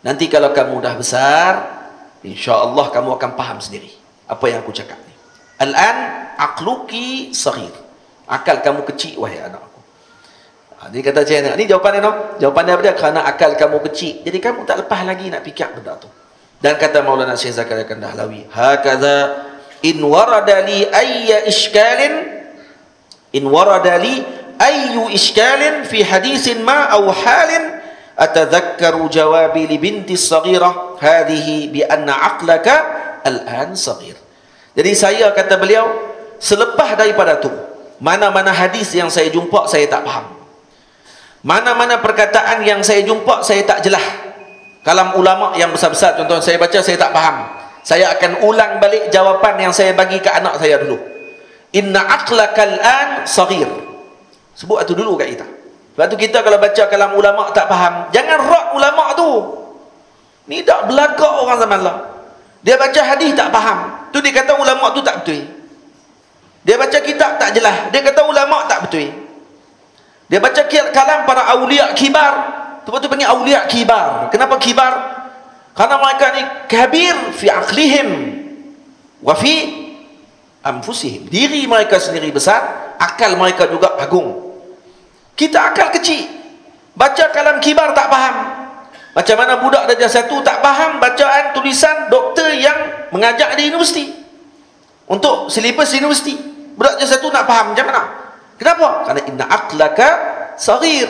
Nanti kalau kamu dah besar, insyaallah kamu akan faham sendiri apa yang aku cakap ni. Al-an aqluki saghir. Akal kamu kecil wahai anakku. Dia kata Syekh, ni jawapan dia, jawapan dia apa dia? Kerana akal kamu kecil, jadi kamu tak lepas lagi nak fikir benda tu. Dan kata Maulana Syekh Zakaria Kandahlawi, hakadha in warada li ayya ishkalin, in warada li ayyu ishkalin fi hadithin ma aw halin atadhakkaru jawabi li binti as-saghirah hadhihi bi anna aqlaka al-an saghir. Jadi saya, kata beliau, selepas daripada tu, mana-mana hadis yang saya jumpa saya tak faham, mana-mana perkataan yang saya jumpa saya tak jelas, kalam ulama yang besar-besar contoh saya baca saya tak faham, saya akan ulang balik jawapan yang saya bagi ke anak saya dulu. Inna aqlakal an saghir. Sebut itu dulu kat kita. Sebab tu kita kalau baca kalam ulama tak faham, jangan rak ulama tu. Ni tak belagak orang zaman lah. Dia baca hadis tak faham, tu dia kata ulama tu tak betul. Dia baca kitab tak jelas, dia kata ulama tak betul. Dia baca kalam para awliya kibar, tu panggil awliya kibar. Kenapa kibar? Karena mereka ni kabir fi aqlihim wa fi anfusihim. Diri mereka sendiri besar, akal mereka juga agung. Kita akal kecil, baca kalam kibar tak faham. Macam mana budak darjah 1 tak faham bacaan tulisan doktor yang mengajar di universiti, untuk silibus universiti. Budak darjah 1 nak faham macam mana? Kenapa? Kerana inna aqlaka saghir.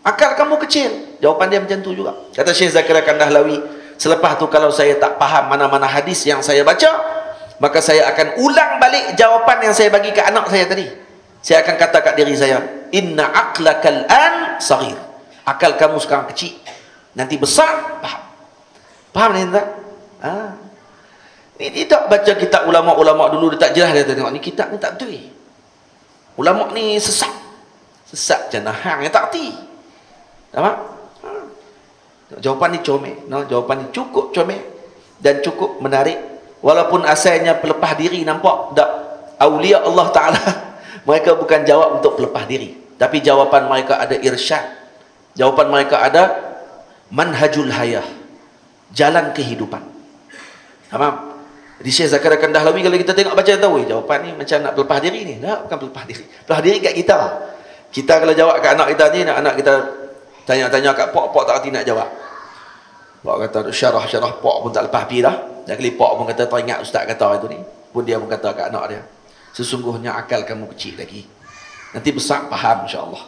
Akal kamu kecil. Jawapan dia macam tu juga. Kata Syekh Zakaria Kandahlawi, selepas tu kalau saya tak faham mana-mana hadis yang saya baca, maka saya akan ulang balik jawapan yang saya bagi ke anak saya tadi. Saya akan kata kat diri saya, inna aqlakal an saghir. Akal kamu sekarang kecil, nanti besar faham. Faham ni tak? Ini tak baca kitab ulama-ulama dulu, dia tak jelas, dia tengok ni kitab ni tak betul. Ulama ni sesat. Sesat macam hang yang tak erti. Nampak? Jawapan ni comel. Jawapan ni cukup comel dan cukup menarik. Walaupun asalnya pelepah diri, nampak tak? Aulia Allah Ta'ala, mereka bukan jawab untuk pelepah diri, tapi jawapan mereka ada irsyad. Jawapan mereka ada manhajul hayah, jalan kehidupan. Faham? Di Syekh Zakaria Kandahlawi, kalau kita tengok baca tahu, jawapan ni macam nak pelepah diri ni. Tak, bukan pelepah diri. Pelepah diri kat kita. Kita kalau jawab kat anak kita ni, anak kita tanya-tanya kat pak tak reti nak jawab. Pak kata syarah-syarah, pak pun tak lepas pi dah. Dan kali pak pun kata, teringat ustaz kata itu ni. Pun dia pun kata kat anak dia, sesungguhnya akal kamu kecil lagi, nanti besar faham insya-Allah.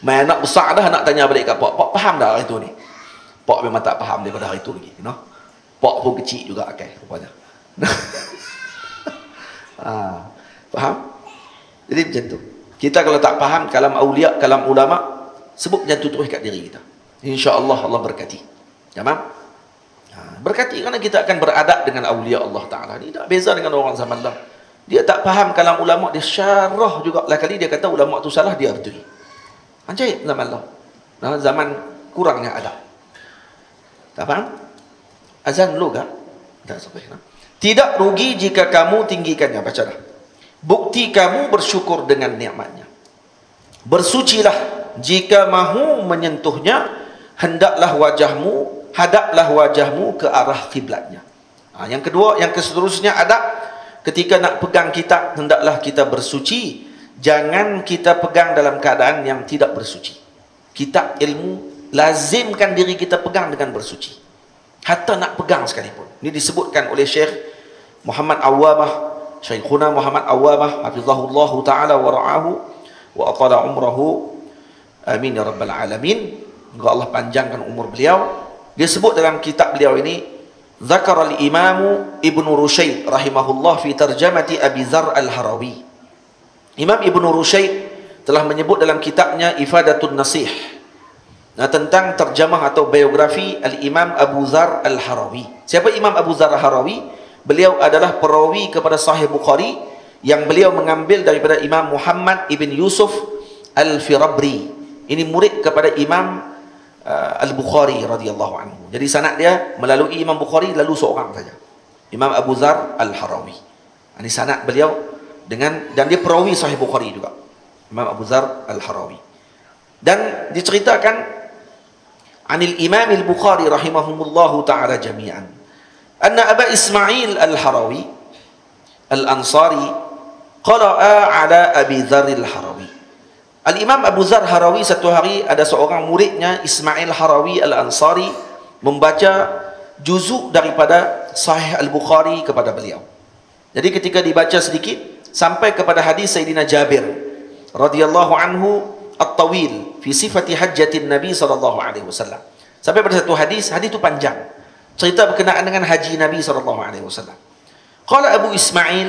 Main anak besar dah, nak tanya balik kat pak faham dah hari tu ni? Pak memang tak faham daripada hari tu lagi, Pak pun kecil juga akal rupanya. Faham? Jadi macam tu. Kita kalau tak faham kalam awliya, kalam ulama, sebut macam tu terus kat diri kita, insya-Allah Allah berkati. Tamam? Berkati kerana kita akan beradab dengan awliya Allah Ta'ala. Ni tak beza dengan orang zaman dah. Dia tak faham kalam ulama, dia syarah juga lah kali, dia kata ulama tu salah, dia betul. Anjay zaman dah. Zaman kurangnya adab. Tak faham? Azan dulu kah? Tak sampai. Tidak rugi jika kamu tinggikannya. Baca dah. Bukti kamu bersyukur dengan nikmatnya. Bersucilah jika mahu menyentuhnya. Hadaplah wajahmu ke arah kiblatnya. Yang kedua, yang seterusnya adab ketika nak pegang kitab, hendaklah kita bersuci. Jangan kita pegang dalam keadaan yang tidak bersuci. Kitab ilmu, lazimkan diri kita pegang dengan bersuci. Hatta nak pegang sekalipun. Ini disebutkan oleh Syekh Muhammad Awwamah, Syekhuna Muhammad Awwamah, hafizahullahu ta'ala wa ra'ahu wa atala umrahu. Amin ya rabbal alamin. Semoga Allah panjangkan umur beliau. Dia sebut dalam kitab beliau ini, Zakar al-Imamu Ibn Rushayd rahimahullah fi tarjamati Abi Dzar al-Harawi. Imam Ibn Rushayd telah menyebut dalam kitabnya Ifadatun Nasih, tentang terjemah atau biografi Al-Imam Abu Dzar al-Harawi. Siapa Imam Abu Dzar al-Harawi? Beliau adalah perawi kepada Sahih Bukhari yang beliau mengambil daripada Imam Muhammad ibn Yusuf al-Firabri. Ini murid kepada Imam Al-Bukhari radhiyallahu anhu. Jadi sanad dia melalui Imam Bukhari lalu seorang saja, Imam Abu Dzar al-Harawi. Ini sanad beliau dengan, dan dia perawi Sahih Bukhari juga, Imam Abu Dzar al-Harawi. Dan diceritakan anil Imam al-Bukhari rahimahumullahu ta'ala jami'an anna Aba Ismail al-Harawi al-Ansari qara'a ala Abi Dzar al-Harawi. Al-Imam Abu Dzar Harawi, satu hari ada seorang muridnya Ismail Harawi al-Ansari membaca juzuk daripada Sahih al-Bukhari kepada beliau. Jadi ketika dibaca sedikit sampai kepada hadis Sayyidina Jabir radhiyallahu anhu at-tawil fi sifati hajjatin Nabi sallallahu alaihi wasallam. Sampai pada satu hadis itu panjang. Cerita berkenaan dengan haji Nabi sallallahu alaihi wasallam. Qala Abu Ismail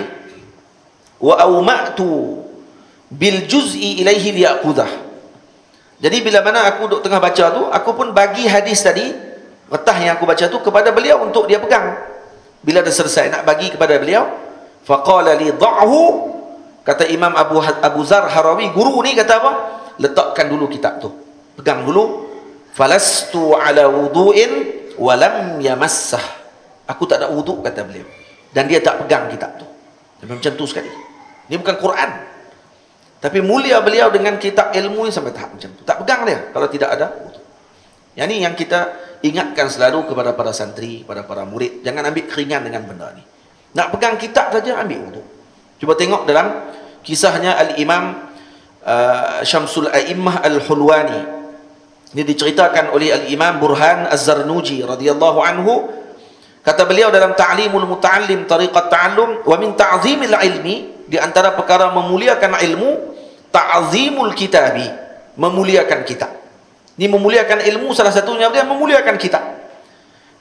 wa awma'tu bil juz'i ilaihi liyaqudah. Jadi bila mana aku duduk tengah baca tu, aku pun bagi hadis tadi, retah yang aku baca tu kepada beliau untuk dia pegang. Bila dah selesai nak bagi kepada beliau, faqala li dha'hu, kata Imam Abu Dzar Harawi, guru ni kata apa? Letakkan dulu kitab tu, pegang dulu. Falastu ala wudu'in wa lam yamassah. Aku tak ada wuduk, kata beliau, dan dia tak pegang kitab tu. Macam tu sekali. Ini bukan Quran, tapi mulia beliau dengan kitab ilmu sampai tahap macam tu. Tak pegang dia kalau tidak ada wuduk. Yang ni yang kita ingatkan selalu kepada para santri, kepada para murid, jangan ambil keringan dengan benda ni. Nak pegang kitab saja ambil wuduk. Cuba tengok dalam kisahnya Al-Imam Syamsul A'immah Al-Hulwani. Ini diceritakan oleh Al-Imam Burhan Az-Zarnuji radhiyallahu anhu. Kata beliau dalam Ta'limul Muta'allim Tariqat Ta'allum, wa min ta'zimil ilmi, di antara perkara memuliakan ilmu, ta'zimul kitabi, memuliakan kitab. Ini memuliakan ilmu, salah satunya dia memuliakan kitab.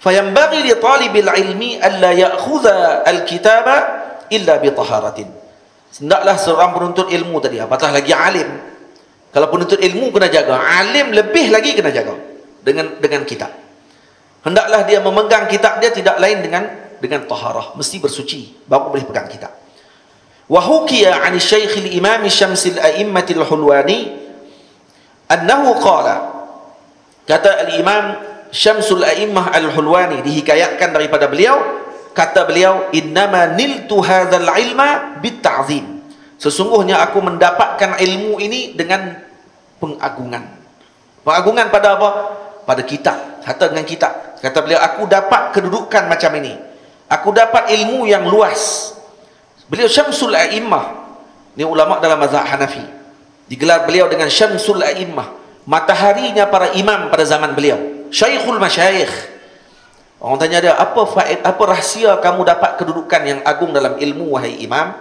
Fayambaghi li talibil ilmi alla ya'khudha al-kitaba illa bi taharatin. Hendaklah seorang penuntut ilmu tadi, apatah lagi alim. Kalau penuntut ilmu kena jaga, alim lebih lagi kena jaga dengan kitab. Hendaklah dia memegang kitab dia tidak lain dengan taharah, mesti bersuci baru boleh pegang kitab. Wa hukiya 'an Syekh al-Imam Syamsul A'immah al-Hulwani annahu qala, kata al-Imam Syamsul A'immah al-Hulwani, dihikayatkan daripada beliau, kata beliau, innama niltu hadzal ilma bitta'zim. Sesungguhnya aku mendapatkan ilmu ini dengan pengagungan. Pengagungan pada apa? Pada kitab, hatta dengan kitab. Kata beliau, aku dapat kedudukan macam ini. Aku dapat ilmu yang luas. Beliau Syamsul A'immah. Ini ulama dalam mazhab Hanafi. Digelar beliau dengan Syamsul A'immah, mataharinya para imam pada zaman beliau. Syekhul Masyayikh. Orang tanya dia, apa rahsia kamu dapat kedudukan yang agung dalam ilmu, wahai imam?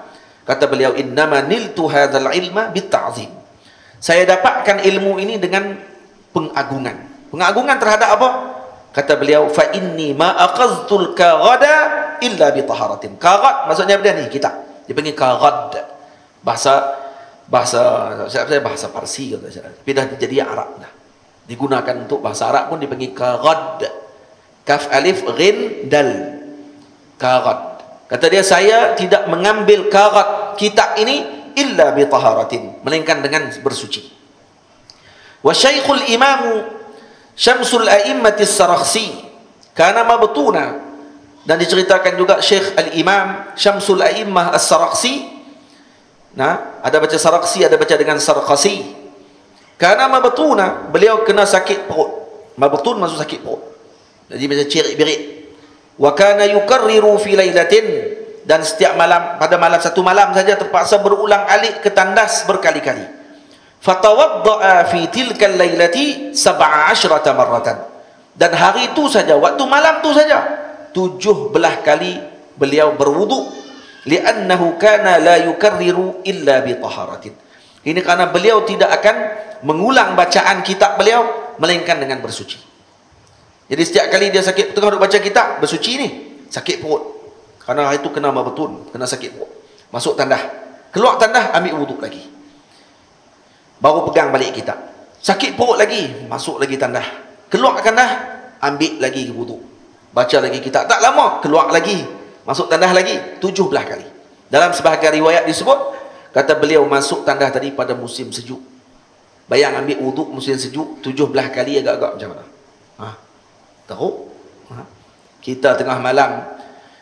Kata beliau, innama niltu hadzal ilma bitta'zim. Saya dapatkan ilmu ini dengan pengagungan. Pengagungan terhadap apa? Kata beliau, fa inni ma aqaztul kaghada illa bi taharatin. Kaghad maksudnya apa dia ni? Kitab. Dia panggil kaghad. Bahasa saya bahasa Parsi kata saya. Tapi dah jadi Arab dah. Digunakan untuk bahasa Arab pun dipanggil kaghad. Kaf alif ghin dal. Kaghad. Kata dia, saya tidak mengambil kaghad kitab ini illa bi taharatin, melainkan dengan bersuci. Wa Syekhul Imam Syamsul A'immah As-Sarakhsi kana mabtuna, dan diceritakan juga Syekh Al-Imam Syamsul A'immah As-Sarakhsi. Nah, ada baca Sarakhsi, ada baca dengan Sarqasi. Kana mabtuna, beliau kena sakit perut. Mabtun maksud sakit perut. Jadi macam cerik-berik. Wa kana yukarriru fi lailatin, dan setiap malam, pada malam satu malam saja terpaksa berulang alik ke tandas berkali-kali. Fatawadda'a fi tilkal lailati 17 marratan. Dan hari itu saja, waktu malam tu saja 17 kali beliau berwudu. Li'annahu kana la yukarriru illa bi taharatin. Ini karena beliau tidak akan mengulang bacaan kitab beliau melainkan dengan bersuci. Jadi setiap kali dia sakit, tengah baca kitab, bersuci ni, sakit perut. Karena hari itu kena mabetun, kena sakit perut. Masuk tandah. Keluar tandah, ambil wuduk lagi. Baru pegang balik kitab. Sakit perut lagi, masuk lagi tandah. Keluar tandah, ambil lagi wuduk. Baca lagi kitab. Tak lama, keluar lagi. Masuk tandah lagi, 17 kali. Dalam sebahagian riwayat disebut, kata beliau masuk tandah tadi pada musim sejuk. Bayang ambil wuduk musim sejuk, 17 kali agak-agak macam mana? Teruk. Kita tengah malam,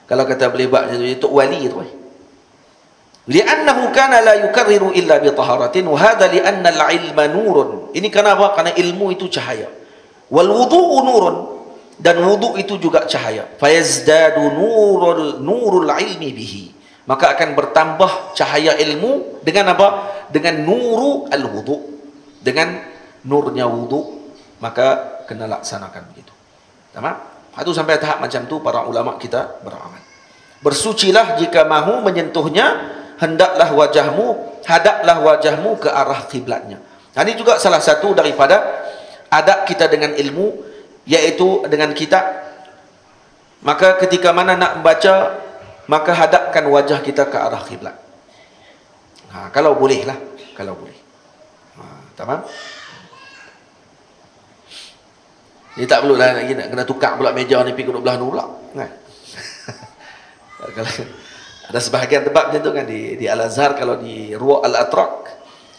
kalau kata boleh buat macam tu, wali tu. Li'annahu kana la yukarriru illa bi taharatin wa hadha li'anna al-ilma nurun. Ini kenapa? Karena ilmu itu cahaya. Wal wudu'u nurun, dan wudu itu juga cahaya. Fayazdadu nurul ilmi bihi. Maka akan bertambah cahaya ilmu dengan apa? Dengan nuru al-wudu. Dengan nurnya wudu, maka kena laksanakan begitu. Tamam? Itu sampai tahap macam tu para ulama kita beramal. Bersucilah jika mahu menyentuhnya, hendaklah hadaplah wajahmu ke arah kiblatnya. Nah, ini juga salah satu daripada adab kita dengan ilmu, yaitu dengan kitab. Maka ketika mana nak membaca, maka hadapkan wajah kita ke arah kiblat. Kalau boleh lah, kalau boleh. Tamam? Dia tak perlu lah nak kena tukar pula meja ni pergi ke belah pula. Kan? Kalau ada sebahagian tempat macam tu kan, di Al-Azhar, kalau di Ruwa' Al-Atrak,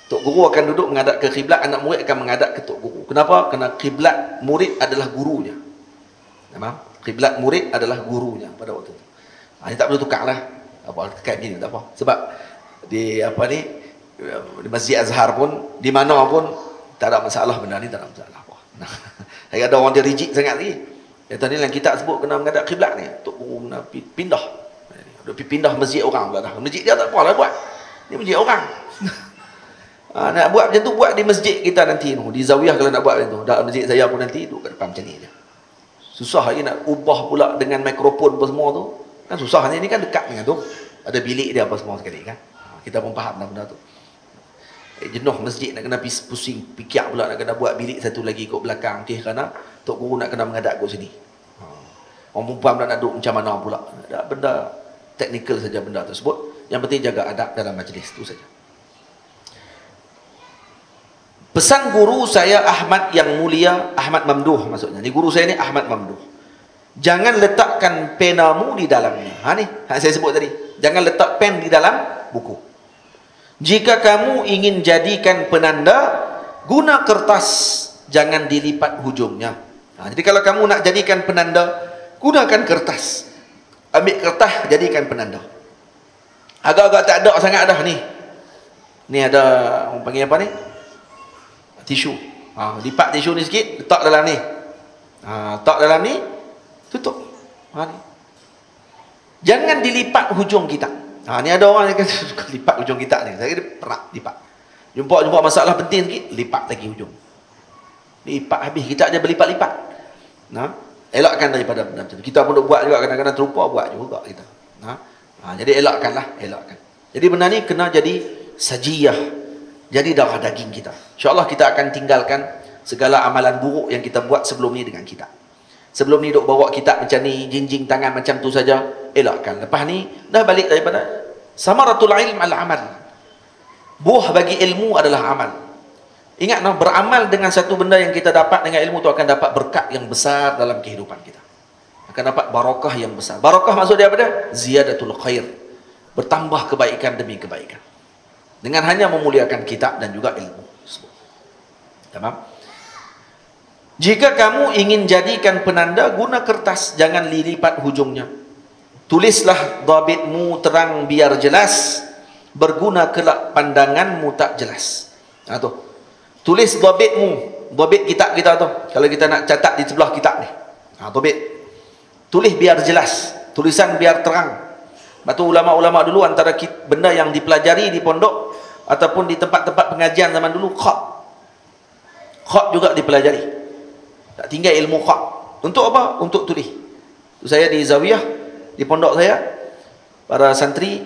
Tok Guru akan duduk menghadap ke kiblat, anak murid akan menghadap ke Tok Guru. Kenapa? Kerana kiblat murid adalah gurunya. Faham? Kiblat murid adalah gurunya pada waktu itu. Ini tak perlu tukar lah. Apa tekan gini tak apa. Sebab di apa ni, di Masjid Azhar pun, di mana pun tak ada masalah, benda ni tak ada masalah apa. Ada orang dia rigid sangat lagi. Yang tadi yang kita sebut kena menghadap kiblat ni, Tok Guru nak pindah. Dia pindah masjid orang pula dah. Masjid dia tak apalah buat. Ni masjid orang. Nak buat macam tu, buat di masjid kita nanti tu. Di Zawiyah kalau nak buat macam tu. Dalam masjid saya pun nanti duduk kat depan macam ni je. Susah lagi nak ubah pula dengan mikrofon apa semua tu. Kan susah ni kan dekat dengan tu. Ada bilik dia apa semua sekali kan. Kita pun faham benda tu. Jenuh masjid nak kena pusing fikir pula, nak kena buat bilik satu lagi kat belakang. Okey, kerana Tok Guru nak kena menghadap kat sini. Orang perempuan pula nak duduk macam mana pula. Ada benda teknikal saja benda tersebut. Yang penting jaga adab dalam majlis tu saja. Pesan guru saya Ahmad yang mulia, Ahmad Mamduh maksudnya. Ni guru saya ni Ahmad Mamduh. Jangan letakkan penamu di dalamnya. Ni saya sebut tadi. Jangan letak pen di dalam buku. Jika kamu ingin jadikan penanda, guna kertas, jangan dilipat hujungnya. Jadi kalau kamu nak jadikan penanda, gunakan kertas. Ambil kertas, jadikan penanda. Agak-agak tak ada sangat dah ni. Ni ada, orang panggil apa ni? Tisu. Lipat tisu ni sikit, letak dalam ni. Letak dalam ni, tutup. Ni. Jangan dilipat hujung kitab. Ni ada orang yang suka lipat hujung kitab ni. Saya kira pernah lipat. Jumpa masalah penting sikit, lipat lagi hujung. Lipat habis, kitab dia berlipat-lipat. Elakkan daripada benda macam tu. Kita pun buat juga, kadang-kadang terlupa buat juga kita. Jadi elakkanlah, elakkan. Jadi benda ni kena jadi sajiyah. Jadi darah daging kita. InsyaAllah kita akan tinggalkan segala amalan buruk yang kita buat sebelum ni dengan kitab. Sebelum ni duk bawa kitab macam ni, jinjing tangan macam tu saja, elakkan. Lepas ni dah balik daripada samaratul ilm al-amal. Buah bagi ilmu adalah amal. Ingat, beramal dengan satu benda yang kita dapat dengan ilmu tu akan dapat berkat yang besar dalam kehidupan kita. Akan dapat barakah yang besar. Barakah maksud dia apa dia? Ziyadatul khair. Bertambah kebaikan demi kebaikan. Dengan hanya memuliakan kitab dan juga ilmu. Tamam? Jika kamu ingin jadikan penanda, guna kertas, jangan lilipat hujungnya. Tulislah dhabitmu terang biar jelas, berguna kelak pandanganmu tak jelas. Tu. Tulis dhabitmu, dhabit kitab kita tu. Kalau kita nak catat di sebelah kitab ni. Dhabit. Tulis biar jelas, tulisan biar terang. Sebab tu ulama-ulama dulu antara benda yang dipelajari di pondok ataupun di tempat-tempat pengajian zaman dulu, khat. Khat juga dipelajari. Tak tinggal ilmu khat. Untuk apa? Untuk tulis. Saya di Zawiyah, di pondok saya, para santri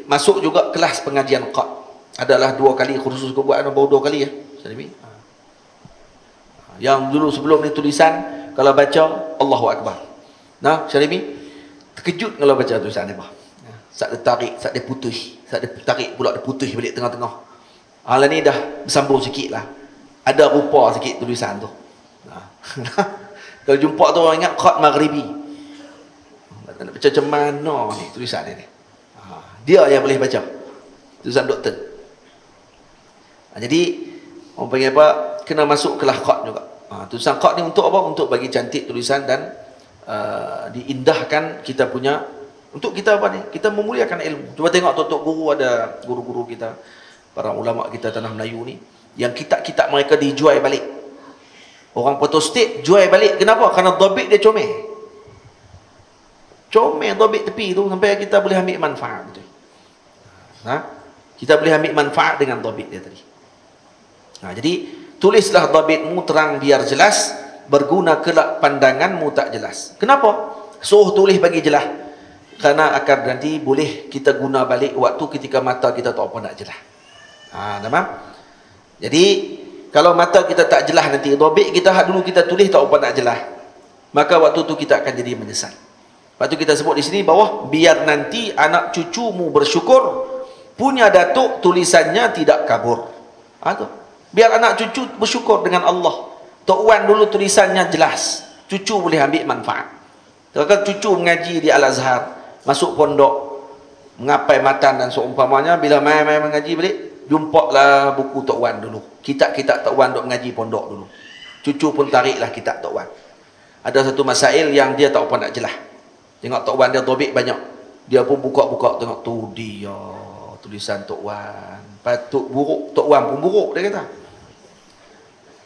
masuk juga kelas pengajian khat. Adalah 2 kali, khusus aku buat baru 2 kali ya. Yang dulu sebelum ni tulisan, kalau baca Allahu Akbar. Nah, Syarimi terkejut kalau baca tulisan ni bah. Saat dia tarik, saat dia putih, saat dia tarik pula dia putih balik tengah-tengah. Hal ni dah bersambung sikit lah. Ada rupa sikit tulisan tu. Kalau jumpa tu orang ingat khat maghribi. Nak baca macam mana ni tulisan dia ni. Dia yang boleh baca. Tulisan doktor. Jadi orang panggil apa? Kena masuk kelas khat juga. Tulisan khat ni untuk apa? Untuk bagi cantik tulisan dan diindahkan kita punya, untuk kita apa ni? Kita memuliakan ilmu. Cuba tengok tok guru, ada guru-guru kita, para ulama kita tanah Melayu ni, yang kitab-kitab mereka dijual balik. Orang protestik jual balik. Kenapa? Kerana dhabit dia comel. Comel dhabit tepi tu sampai kita boleh ambil manfaat betul. Kita boleh ambil manfaat dengan dhabit dia tadi. Jadi tulislah dhabitmu terang biar jelas, berguna kelak pandanganmu tak jelas. Kenapa? Suruh tulis bagi jelas. Kerana akan nanti boleh kita guna balik waktu ketika mata kita tak apa nak jelas. Nampak? Jadi kalau mata kita tak jelas nanti, dhabit kita dulu kita tulis tak apa nak jelas, maka waktu tu kita akan jadi menyesal. Lepas tu kita sebut di sini bawah, biar nanti anak cucumu bersyukur, punya datuk tulisannya tidak kabur. Tu. Biar anak cucu bersyukur dengan Allah. Tok Wan dulu tulisannya jelas, cucu boleh ambil manfaat. Kalau cucu mengaji di Al-Azhar, masuk pondok, mengapai matan dan seumpamanya, bila mai mengaji balik, jumpalah buku Tok Wan dulu. Kitab-kitab Tok Wan duk mengaji pondok dulu. Cucu pun tariklah kitab Tok Wan. Ada satu masail yang dia tak apa nak jelas. Tengok Tok Wan dia dhabit banyak. Dia pun buka-buka tengok tu dia tulisan Tok Wan. Patut buruk, Tok Wan pun buruk dia kata.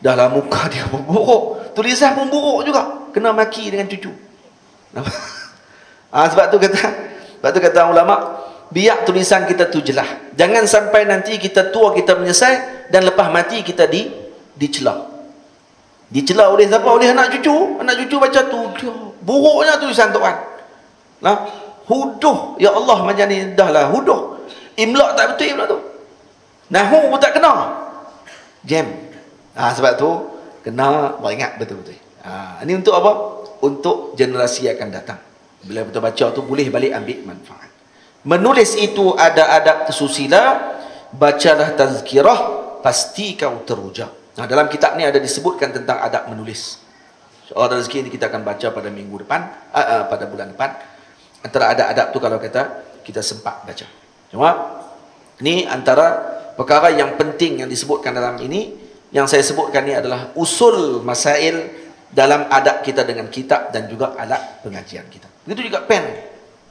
Dahlah muka dia pun buruk, tulisan pun buruk juga. Kena maki dengan cucu. Sebab tu kata ulama, biar tulisan kita tu jelas. Jangan sampai nanti kita tua kita menyesal dan lepas mati kita dicela. Dicela oleh siapa? Oleh anak cucu. Anak cucu baca tu dia buruknya tulisan Tok Wan. Huduh, ya Allah, macam ni dahlah huduh. Imla tak betul imla tu. Nahu pun tak kena. Jam. Sebab tu kena beringat betul-betul. Ini untuk apa? Untuk generasi akan datang. Bila betul baca tu boleh balik ambil manfaat. Menulis itu ada adab tersusila, bacalah tazkirah, pasti kau teruja. Dalam kitab ni ada disebutkan tentang adab menulis. InsyaAllah ada rezeki ini kita akan baca pada minggu depan, pada bulan depan. Antara adab-adab tu kalau kita sempat baca. Cuma ni antara perkara yang penting yang disebutkan dalam ini. Yang saya sebutkan ni adalah usul masail dalam adab kita dengan kitab dan juga alat pengajian kita. Begitu juga pen.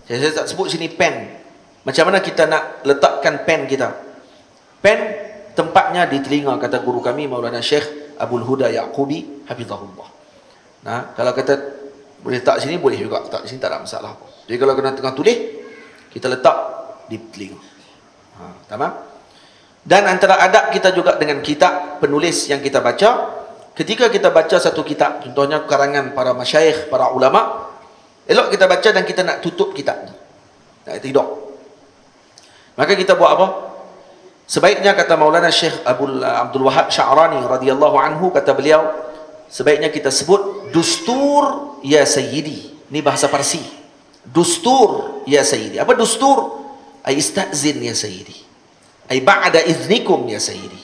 Saya tak sebut sini pen. Macam mana kita nak letakkan pen kita? Pen tempatnya di telinga, kata guru kami Maulana Syekh Abdul Huda Yaqubi hafizahullah. Kalau kata boleh letak sini, boleh juga letak sini, tak ada masalah apa. Jadi kalau kena tengah tulis, kita letak di telinga. Tamam? Dan antara adab kita juga dengan kitab penulis yang kita baca, ketika kita baca satu kitab, contohnya karangan para masyayikh, para ulama, elok kita baca dan kita nak tutup kitab tu. Tidak. Maka kita buat apa? Sebaiknya kata Maulana Syekh Abdul Wahab Sya'rani radhiyallahu anhu, kata beliau, sebaiknya kita sebut dustur ya sayyidi. Ini bahasa Parsi. Dustur ya sayyidi. Apa dustur? Ay istazin ya sayyidi. Ay ba'da iznikum ya sayyidi.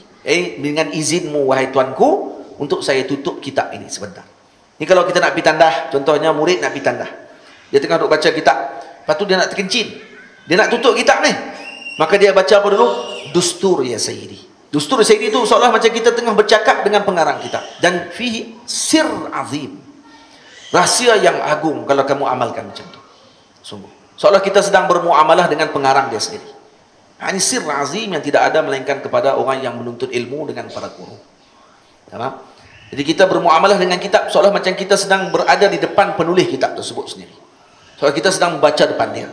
Dengan izinmu wahai tuanku, untuk saya tutup kitab ini sebentar. Ini kalau kita nak pergi tandah, contohnya murid nak pergi tandah. Dia tengah duk baca kitab, lepas tu dia nak terkencing. Dia nak tutup kitab ni. Maka dia baca apa dulu? Dustur ya sayyidi. Dustur ya sayyidi itu seolah macam kita tengah bercakap dengan pengarang kitab. Dan fihi sir azim. Rahsia yang agung kalau kamu amalkan macam tu. Sungguh. Seolah kita sedang bermuamalah dengan pengarang dia sendiri. Ini sir azim yang tidak ada melainkan kepada orang yang menuntut ilmu dengan para guru. Tamam? Jadi kita bermuamalah dengan kitab seolah macam kita sedang berada di depan penulis kitab tersebut sendiri. Seolah kita sedang membaca depan dia.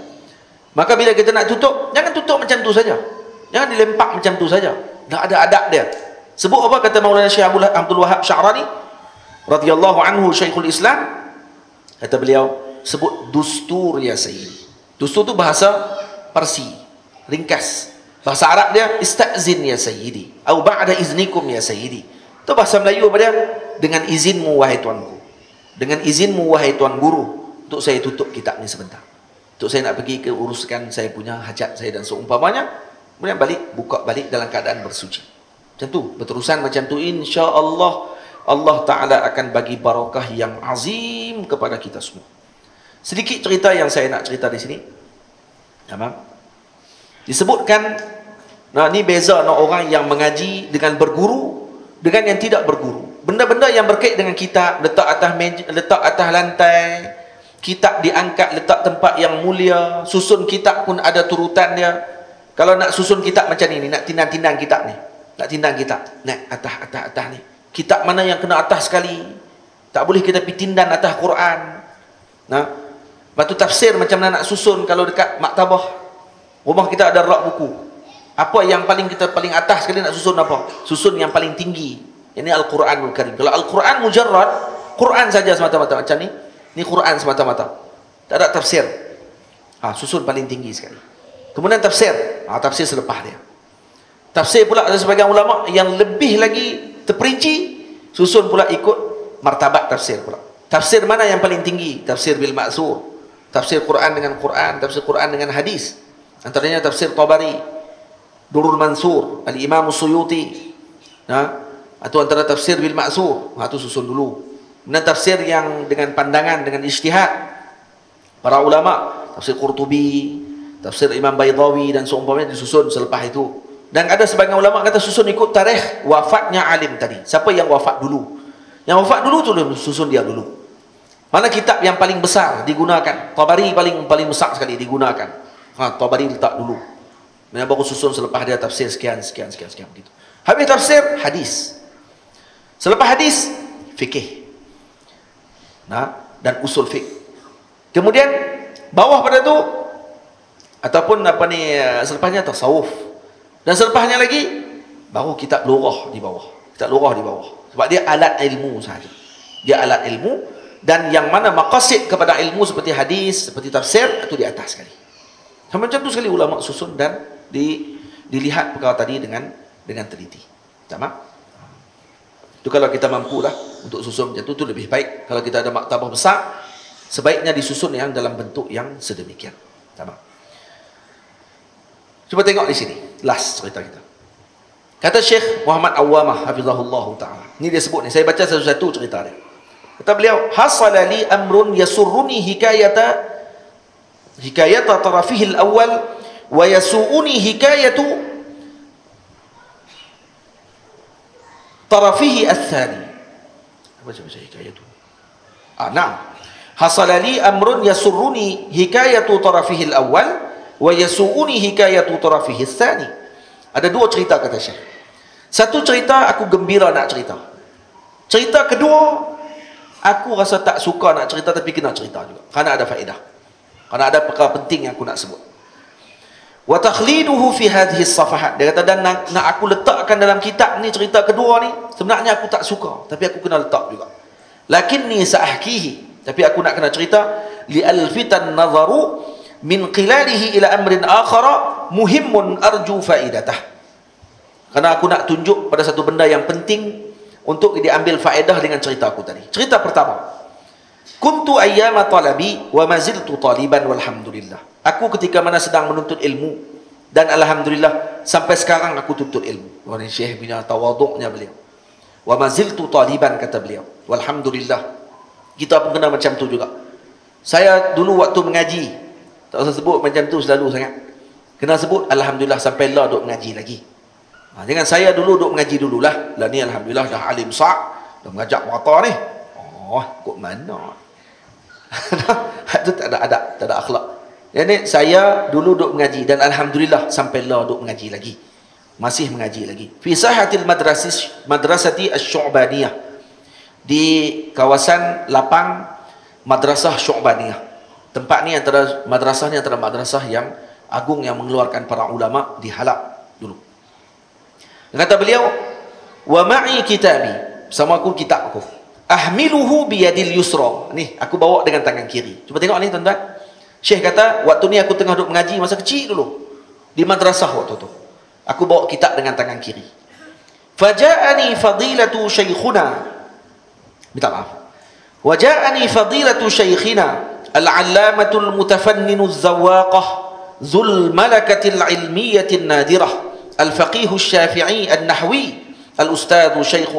Maka bila kita nak tutup, jangan tutup macam tu saja. Jangan dilempak macam tu saja. Tak ada adab dia. Sebut apa kata Maulana Syekh Abdul Wahab Sya'rani radhiyallahu anhu, Syekhul Islam, kata beliau, sebut dustur ya sayyidi. Dustur tu bahasa Parsi, ringkas. Bahasa Arab dia istazin ya sayyidi, atau ba'da iznikum ya sayyidi. Itu bahasa Melayu apa dia? Dengan izinmu wahai tuanku, dengan izinmu wahai tuan guru, untuk saya tutup kitab ni sebentar, untuk saya nak pergi ke uruskan saya punya hajat saya dan seumpamanya. Kemudian balik, buka balik dalam keadaan bersuci. Macam tu, berterusan macam tu, insya-Allah Allah Ta'ala akan bagi barakah yang azim kepada kita semua. Sedikit cerita yang saya nak cerita di sini. Tamam? Disebutkan, nah ni beza nak orang yang mengaji dengan berguru dengan yang tidak berguru. Benda-benda yang berkait dengan kitab, letak atas meja, letak atas lantai, kitab diangkat letak tempat yang mulia, susun kitab pun ada turutan dia. Kalau nak susun kitab macam ni, nak tindang-tindang kitab ni, nak tindang kitab, naik atas ni. Kitab mana yang kena atas sekali, tak boleh kita pergi tindan atas Quran. Nah, batu tafsir macam mana nak susun kalau dekat maktabah. Rumah kita ada rak buku. Apa yang kita paling atas sekali nak susun apa? Susun yang paling tinggi. Ini Al-Quranul Karim. Kalau Al-Quran mujarrad, Quran saja semata-mata macam ni. Ni Quran semata-mata. Tak ada tafsir. Susun paling tinggi sekali. Kemudian tafsir. Tafsir selepas dia. Tafsir pula ada sebagian ulama yang lebih lagi terperinci, susun pula ikut martabat tafsir pula. Tafsir mana yang paling tinggi? Tafsir bil ma'sur, tafsir Quran dengan Quran, tafsir Quran dengan hadis. Antaranya tafsir Tabari, Durrul Mansur, Al-Imam Suyuti. Atau antara tafsir bil ma'sur, itu susun dulu. Kemudian tafsir yang dengan pandangan, dengan ijtihad para ulama, tafsir Qurtubi, tafsir Imam Baydawi dan seumpamanya disusun selepas itu. Dan ada sebagian ulama kata susun ikut tarikh wafatnya alim tadi. Siapa yang wafat dulu? Yang wafat dulu tu susun dia dulu. Mana kitab yang paling besar digunakan? Tabari paling besar sekali digunakan. Tabari letak dulu. Kemudian baru susun selepas dia tafsir sekian begitu. Habis tafsir hadis. Selepas hadis fikih. Dan usul fiqh. Kemudian bawah pada tu ataupun selepasnya tasawuf. Dan selepasnya lagi baru kitab lurah di bawah. Kitab lurah di bawah. Sebab dia alat ilmu sahaja. Dia alat ilmu, dan yang mana maqasid kepada ilmu seperti hadis, seperti tafsir, itu di atas sekali. Macam tu sekali ulama susun dan dilihat perkara tadi dengan teliti. Tamam? Itu kalau kita mampu lah untuk susun macam tu lebih baik. Kalau kita ada maktabah besar, sebaiknya disusun yang dalam bentuk yang sedemikian. Tamam? Cuba tengok di sini, last cerita kita. Kata Syekh Muhammad Awwamah hafizahullah taala. Ini dia sebut ni, saya baca satu-satu cerita dia. Kata beliau, hasala li amrun yasurruni hikayata tarafihi al-awwal wa yasu'uni hikayatu tarafihi al-thani. Apa baca hikayatu? Naam. Hasala li amrun yasurruni hikayatu tarafihi al-awwal wa yasu'uni hikayatu tarafihi tsani. Ada dua cerita kata Syekh. Satu cerita aku gembira nak cerita. Cerita kedua aku rasa tak suka nak cerita tapi kena cerita juga. Kerana ada faedah. Kerana ada perkara penting yang aku nak sebut. Wa takhliduhu fi hadhihi as-safahat. Dia kata dan nak aku letakkan dalam kitab ni cerita kedua ni, sebenarnya aku tak suka tapi aku kena letak juga. Lakinni sa'ahkihi. Tapi aku nak kena cerita li alfitan nazaru min qilalihi ila amrin akhara muhimmun arju faidatah. Karena aku nak tunjuk pada satu benda yang penting untuk diambil faedah dengan cerita aku tadi. Cerita pertama. Kuntu ayyama talabi wa maziltu taliban walhamdulillah. Aku ketika mana sedang menuntut ilmu dan alhamdulillah sampai sekarang aku tuntut ilmu. Ini Syekh punya tawaduknya beliau. Wa maziltu taliban kata beliau. Walhamdulillah. Kita pun kena macam tu juga. Saya dulu waktu mengaji, tak usah sebut macam tu selalu sangat. Kena sebut alhamdulillah sampai lah duk mengaji lagi. Jangan saya dulu duk mengaji dululah. Lah ni alhamdulillah dah alim sa', dah mengajak mata ni. Kok mana? Itu tak ada adab, tak ada akhlak. Jadi saya dulu duk mengaji dan alhamdulillah sampai lah duk mengaji lagi. Masih mengaji lagi. Fi sahatil madrasati asy-syu'baniyah. di kawasan lapang Madrasah Syu'baniyah. Tempat ni antara madrasah ni antara madrasah yang agung yang mengeluarkan para ulama di Halab dulu. Kata beliau, wa ma'i kitabi, sama aku kitab aku. Ahmiluhu biyadil yusra. Ni aku bawa dengan tangan kiri. Cuba tengok ni tuan-tuan. Syekh kata, waktu ni aku tengah duduk mengaji masa kecil dulu di madrasah waktu tu. Aku bawa kitab dengan tangan kiri. Faja'ani fadilatu syaikhuna. Minta maaf. Waja'ani fadilatu syaikhina al-'allamatul mutafanninu az-zawaqah dzul malakatil 'ilmiyatin nadirah al-faqih asy-syafi'i an-nahwi al-ustadz Syekh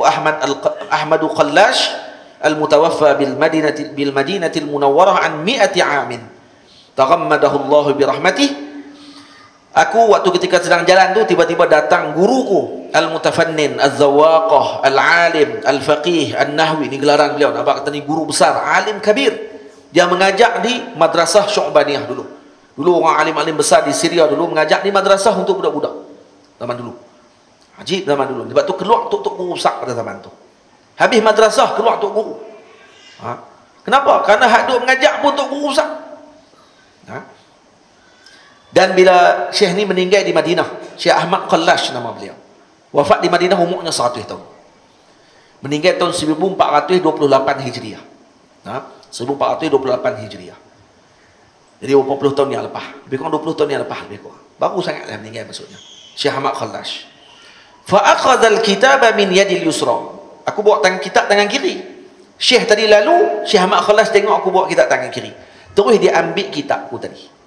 Ahmad Qallash al-mutawaffa bil madinatil munawwarah an 100 'amin. Taghammadahu Allah bi rahmatih. Aku waktu ketika sedang jalan tu tiba-tiba datang guruku al-mutafannin, az-zawaqah, al-alim, al-faqih, an-nahwi. Ni gelaran beliau. Nampak kata ni guru besar, alim kabir. Dia mengajak di madrasah Syu'baniyah dulu. Dulu orang alim-alim besar di Syria dulu mengajak di madrasah untuk budak-budak. Zaman dulu. Ajib zaman dulu. Sebab tu keluar tok-tok guru besar pada zaman tu. Habis madrasah keluar tok guru. Kenapa? Kerana hak duk mengajak pun tok guru besar. Dan bila Syekh ni meninggal di Madinah, Syekh Ahmad Qallash nama beliau. Wafat di Madinah umurnya 100 tahun. Meninggal tahun 1428 Hijriah. 1428 Hijriah. Jadi 40 tahun yang lepas. Lebih kurang 20 tahun yang lepas lebih kurang. Baru sangatlah meninggal maksudnya. Syekh Ahmad Qallash. Fa akhadha al-kitaba min yadil yusra. Aku bawa tangan kitab tangan kiri. Syekh tadi lalu, Syekh Ahmad Qallash tengok aku bawa kitab tangan kiri. Terus dia ambil kitabku tadi.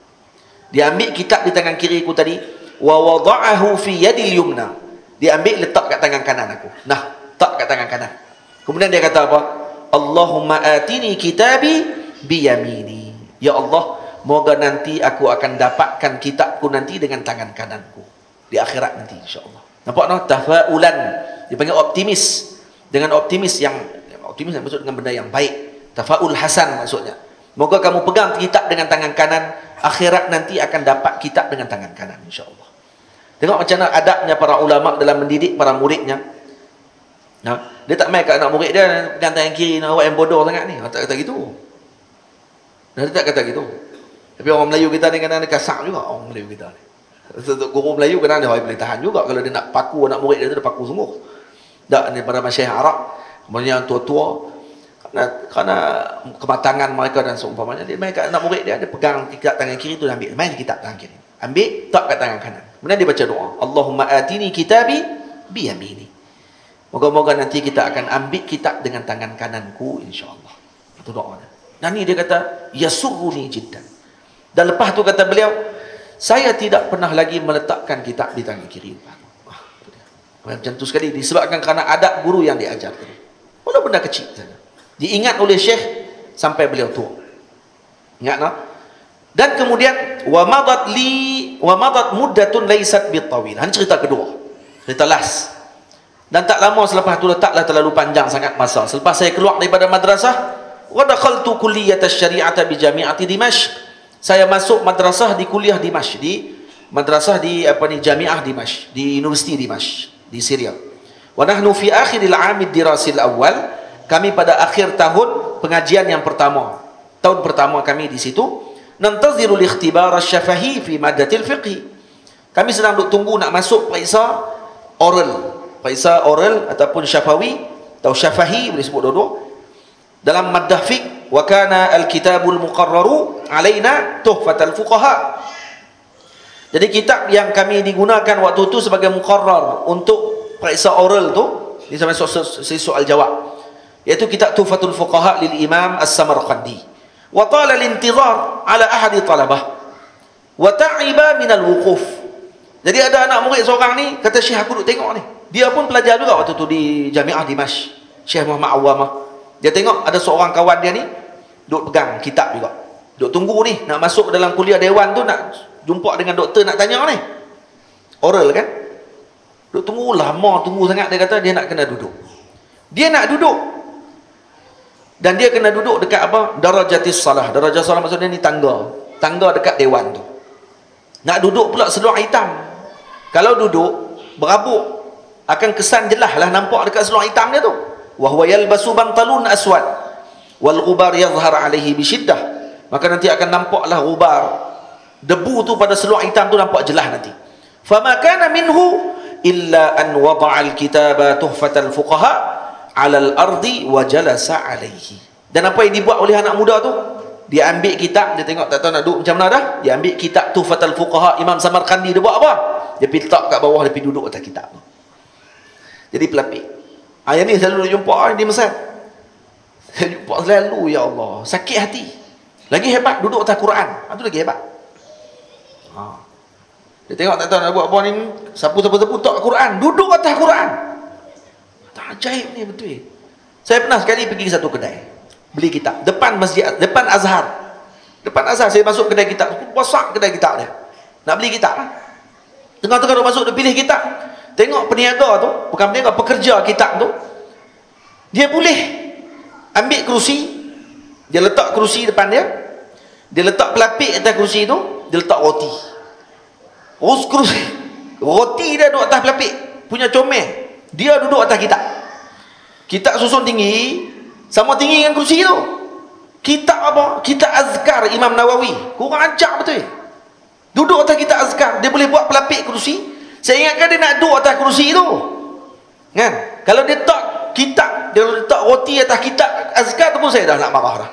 Dia ambil kitab di tangan kiri aku tadi, wa wada'ahu fi yadil yumna. Dia ambil letak kat tangan kanan aku. Nah, letak kat tangan kanan. Kemudian dia kata apa? Allahumma atini kitabi bi yamini. Ya Allah, moga nanti aku akan dapatkan kitabku nanti dengan tangan kananku di akhirat nanti insya-Allah. Nampak no? Tafaulan. Dipanggil optimis. Dengan optimis yang maksud dengan benda yang baik. Tafaul hasan maksudnya. Moga kamu pegang kitab dengan tangan kanan, akhirat nanti akan dapat kitab dengan tangan kanan insya-Allah. Tengok macam mana adabnya para ulama dalam mendidik para muridnya. Dia tak main kat anak murid dia pegang tangan kiri, awak yang bodoh sangat ni. Tak kata gitu. Dia tak kata gitu. Tapi orang Melayu kita ni kadang-kadang kasar juga orang Melayu kita ni. Guru Melayu kadang-kadang dia boleh tahan juga kalau dia nak paku anak murid dia tu, dia paku sungguh. Tak ni para masyayikh Arab, kemudian tua-tua kerana kematangan mereka dan seumpamanya, dia main kat anak murid dia pegang kitab tangan kiri tu, ambil main kitab tangan kiri, ambil tak kat tangan kanan, kemudian dia baca doa, Allahumma atini kitabi bi yamini. Moga-moga nanti kita akan ambil kitab dengan tangan kananku insya-Allah. Itu doa. Dan ni dia kata yasurruni jiddan. Dan lepas tu kata beliau, saya tidak pernah lagi meletakkan kitab di tangan kiri. Macam tu sekali disebabkan kerana adab guru yang diajar tadi. Walaupun benda kecil saja. Diingat oleh Syekh sampai beliau tua. Ingat no? Dan kemudian wa madat muddatun laysat bitawil. Han cerita kedua. Cerita last. Dan tak lama selepas tu, taklah terlalu panjang sangat masa. Selepas saya keluar daripada madrasah, wa dakhaltu kulliyat asy-syari'ah bi jami'ati Dimashq. Saya masuk madrasah di kuliah Dimashq, di madrasah di Jami'ah Dimashq, di Universiti Dimashq di Syria. Wa nahnu fi akhiril 'am ad-dirasi al-awwal. Kami pada akhir tahun pengajian yang pertama. Tahun pertama kami di situ. Nantaziru al-ikhtibar asy-syafahi fi maddatil fiqh. Kami sedang duk tunggu nak masuk periksa oral. Periksa oral ataupun syafawi atau syafahi boleh sebut dua-dua. Dalam maddah fiqh, wa kana al-kitabul muqarraru alaina tuhfatul fuqaha. Jadi kitab yang kami digunakan waktu itu sebagai muqarrar untuk periksa oral tu, ini sampai soal jawab. Iaitu kitab Tuhfatul Fuqaha lil Imam As-Samarqandi. Wa tala al-intizar ala ahadi talabah wa ta'iba min al-wuquf. Jadi ada anak murid seorang ni kata, Syekh aku duk tengok ni. Dia pun pelajar juga waktu tu di Jami'ah Dimashq. Syekh Muhammad Awamah. Dia tengok ada seorang kawan dia ni duk pegang kitab juga. Duk tunggu ni nak masuk dalam kuliah dewan tu, nak jumpa dengan doktor nak tanya ni. Oral kan? Duk tunggu lama, tunggu sangat. Dia kata dia nak kena duduk. Dia nak duduk. Dan dia kena duduk dekat apa? Darajatis salah. Darajah salah maksudnya ni tangga. Tangga dekat dewan tu. Nak duduk pula seluar hitam. Kalau duduk berabuk, akan kesan jelas lah nampak dekat seluar hitam dia tu. wa huwa yalbasu bantalun aswad wal ghubar yadhhar alaihi bisyiddah. Maka nanti akan nampaklah ghubar, debu tu pada seluar hitam tu nampak jelas nanti. Fama kana minhu illa an wada'a al-kitaba tuhfatal fuqaha 'ala al-ardi wa jalasa 'alaihi. Dan apa yang dibuat oleh anak muda tu? Dia ambil kitab, dia tengok tak tahu nak duduk macam mana dah, dia ambil kitab Tuhfatul Fuqaha Imam Samarkandi, dia buat apa? Dia pergi letak kat bawah, dia pergi duduk atas kitab tu. Jadi pelapik. Yang ni selalu jumpa di Mesir. Saya jumpa selalu, ya Allah, sakit hati. Lagi hebat duduk atas Quran. Itu lagi hebat. Dia tengok tak tahu nak buat apa ni, sapu-sapu tak Quran, duduk atas Quran. Tak ajaib ni betul. Saya pernah sekali pergi ke satu kedai, beli kitab depan masjid, depan Azhar. Depan Azhar saya masuk kedai kitab, besar kedai kitab dia. Nak beli kitab lah. Tengah-tengah dia masuk, dia pilih kitab. Tengok peniaga tu, bukan peniaga, pekerja kitab tu, dia boleh ambil kerusi, dia letak kerusi depan dia, dia letak pelapik atas kerusi tu, dia letak roti. Kerusi, roti dia duduk atas pelapik, punya comel, dia duduk atas kitab. Kitab susun tinggi, sama tinggi dengan kerusi tu. Kitab apa? Kitab Azkar Imam Nawawi. Kurang ajar betul. Duduk atas kitab Azkar, dia boleh buat pelapik kerusi. Saya ingatkan dia nak duduk atas kerusi tu, kan? Kalau dia tak kitab, dia letak roti atas kitab Azkar tu pun saya dah nak marah dah.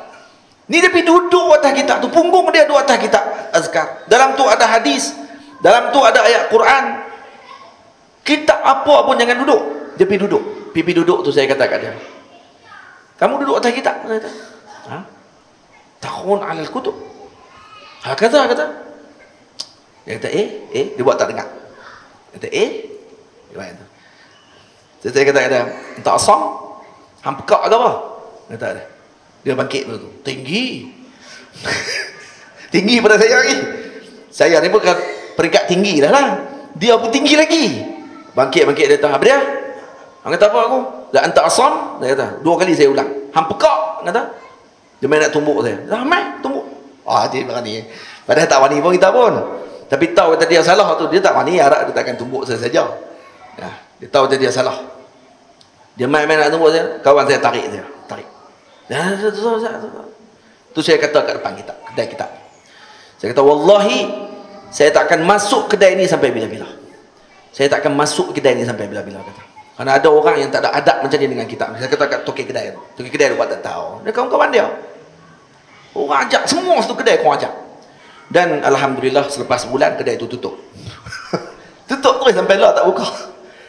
Ni dia pergi duduk atas kitab tu, punggung dia duduk atas kitab Azkar. Dalam tu ada hadis, dalam tu ada ayat Quran. Kitab apa pun jangan duduk. Dia pergi duduk. Pergi duduk tu saya kata kat dia, kamu duduk atas kitab? Saya kata, ha? Takhun alal kutub. Ha, kata. Dia kata, dia buat tak dengar. Dia kata, dia buat tu. Saya kata kat dia, entah asam, hang pekak ke apa? Kata dia. Dia bangkit tu. Tinggi. Tinggi pada saya lagi. Saya ni pun peringkat tinggi dah lah. Dia pun tinggi lagi. Bangkit dia tahu. Apa dia? Hang kata apa aku? La anta asam. Dia kata, 2 kali saya ulang. Hang pekak, kata. Dia main nak tumbuk saya. Dah mai tumbuk. Dia berani. Padahal tak wani pun kita pun. Tapi tahu kata dia salah tu, dia tak wani, harap dia takkan tumbuk saya saja. Ya, dia tahu kata dia salah. Dia main nak tumbuk saya, kawan saya tarik dia. Tarik. Tu saya kata kat depan kita, kedai kita. Saya kata, wallahi saya tak akan masuk kedai ni sampai bila-bila. Saya tak akan masuk kedai ni sampai bila-bila, kata. Karena ada orang yang tak ada adab macam ni dengan kita. Saya kata kat toki kedai tu. Toki kedai tu buat tak tahu. Dia kawan-kawan dia. Orang ajak, semua satu kedai kau ajak. Dan alhamdulillah selepas sebulan kedai itu tutup. Tutup terus sampai lah tak buka.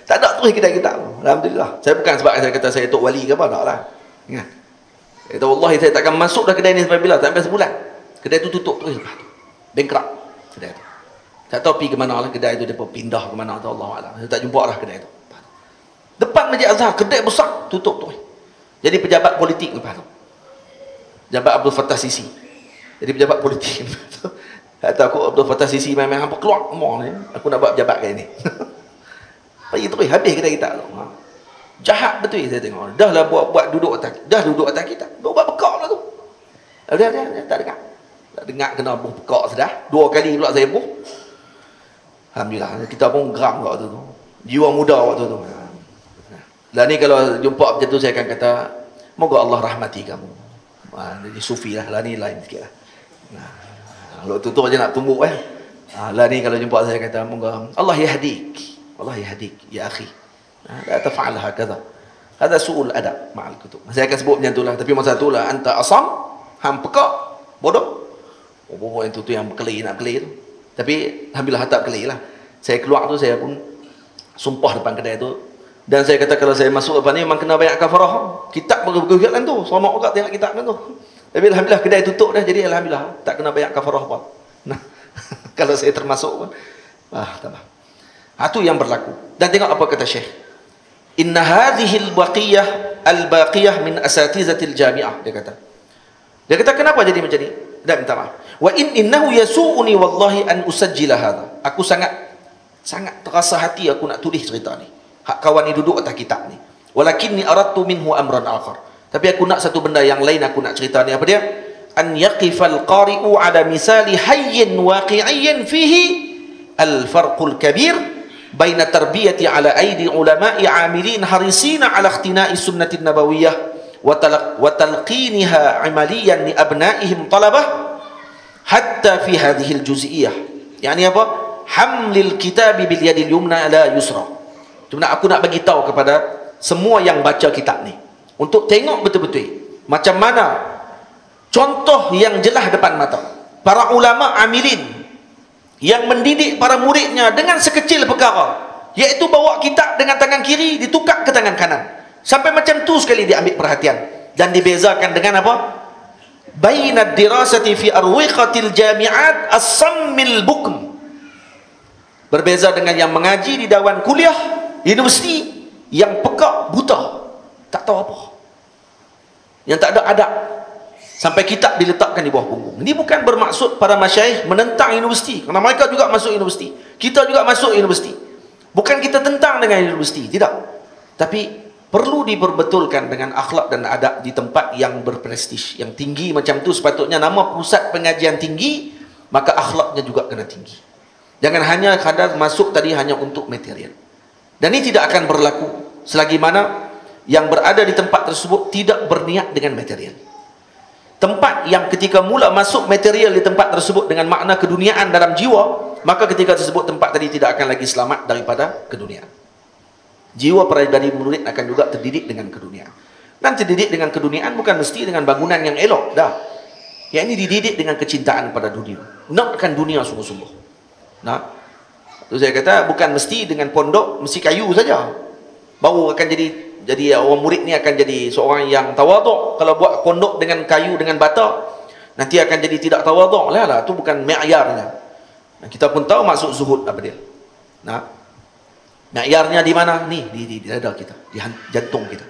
Tak ada terus kedai kita. Alhamdulillah. Saya bukan sebab saya kata saya tok wali ke apa, taklah. Ingat. Saya kata wallahi saya takkan masuk dah kedai ni sampai bila? Sampai sebulan. Kedai itu tutup terus lepas tu. Bankrupt kedai itu. Tak tahu pergi ke mana lah kedai itu, depa pindah ke mana tu, Allah Alam. Saya tak jumpa lah kedai itu. Depan Masjid Azhar, kedai besar, tutup tu. Jadi pejabat politik lepas tu. Pejabat Abdul Fattah Sisi. Jadi pejabat politik. Kata aku Abdul Fattah Sisi main-main hampa keluar rumah ni. Aku nak buat pejabat kali ni. Pergi terus habis kedai kita tu. Jahat betul saya tengok. Dah lah buat duduk atas kita. Buat bekak lah tu. Dia tak dengar. Tak dengar kena buh bekak sudah. 2 kali pula saya buh. Alhamdulillah kita pun geram waktu tu. Jiwa muda waktu tu. Lah ni kalau jumpa macam tu saya akan kata, moga Allah rahmati kamu. Jadi sufi lah ni lain sikit lah. Kalau tutup aja nak tumbuk lah ni kalau jumpa saya kata, moga Allah yahdik. Allah yahdik ya akhi. La taf'al hakadha. Hada su'ul adab ma'al kutub. Saya akan sebut macam tu lah. Tapi masa tu lah, anta asam, hang pekak, bodoh. Bodoh yang tu yang berkelih nak kelih tu. Tapi alhamdulillah tak kelih lah. Saya keluar tu saya pun sumpah depan kedai tu. Dan saya kata kalau saya masuk apa ni memang kena banyak kafarah. Kitab bergerak kan tu. Seronok juga tengok kitab kan tu. Tapi alhamdulillah kedai tutup dah, jadi alhamdulillah tak kena banyak kafarah apa. Nah, kalau saya termasuk pun tambah. Tu yang berlaku. Dan tengok apa kata Syekh. Inna hadhil baqiyah min asatizatil jami'ah, dia kata. Dia kata kenapa jadi macam ni? Dan minta maaf. Wa innahu yasu'uni wallahi an usajjila hadha. Aku sangat terasa hati aku nak tulis cerita ni. Hak kawan ni duduk atas kitab ni. Walakinni aradtu minhu amran akhar. Tapi aku nak satu benda yang lain, aku nak cerita ni. Apa dia? An yaqifal qari'u ala misali hayyin waqi'iyyin fihi al-farqul kabir baina tarbiyati ala aidi ulama'i amilin harisina ala ikhtina'i sunnatin nabawiyyah wa talqiniha amaliyan li abna'ihim talabah hatta fi hadhihi al-juz'iyyah. Yani apa? Hamlil kitabi bil yadil yumna la yusra. Sebenarnya aku nak bagi tahu kepada semua yang baca kitab ni untuk tengok betul-betul macam mana contoh yang jelas depan mata para ulama amilin yang mendidik para muridnya dengan sekecil perkara, iaitu bawa kitab dengan tangan kiri ditukar ke tangan kanan. Sampai macam tu sekali diambil perhatian dan dibezakan dengan apa? Bainad dirasati fi arwiqatil jami'at as-sammil bukm. Berbeza dengan yang mengaji di dewan kuliah universiti yang pekak buta, tak tahu apa, yang tak ada adab, sampai kitab diletakkan di bawah punggung. Ini bukan bermaksud para masyayikh menentang universiti, kerana mereka juga masuk universiti, kita juga masuk universiti. Bukan kita tentang dengan universiti, tidak. Tapi perlu diperbetulkan dengan akhlak dan adab di tempat yang berprestij, yang tinggi macam tu. Sepatutnya nama pusat pengajian tinggi, maka akhlaknya juga kena tinggi. Jangan hanya kadar masuk tadi hanya untuk material. Dan ini tidak akan berlaku selagi mana yang berada di tempat tersebut tidak berniat dengan material. Tempat yang ketika mula masuk material di tempat tersebut dengan makna keduniaan dalam jiwa, maka ketika tersebut tempat tadi tidak akan lagi selamat daripada keduniaan. Jiwa pribadi murid akan juga terdidik dengan keduniaan. Dan terdidik dengan keduniaan bukan mesti dengan bangunan yang elok, dah. Yang ini dididik dengan kecintaan pada dunia. Nakkan dunia sungguh-sungguh. Nah, itu saya kata bukan mesti dengan pondok mesti kayu saja. Baru akan jadi orang murid ni akan jadi seorang yang tawaduk. Kalau buat pondok dengan kayu, dengan bata, nanti akan jadi tidak tawaduk lah. Itu bukan mi'yarnya. Nah, kita pun tahu maksud zuhud apa dia. Nah, mi'yarnya di mana? Ni, di dada kita, di jantung kita.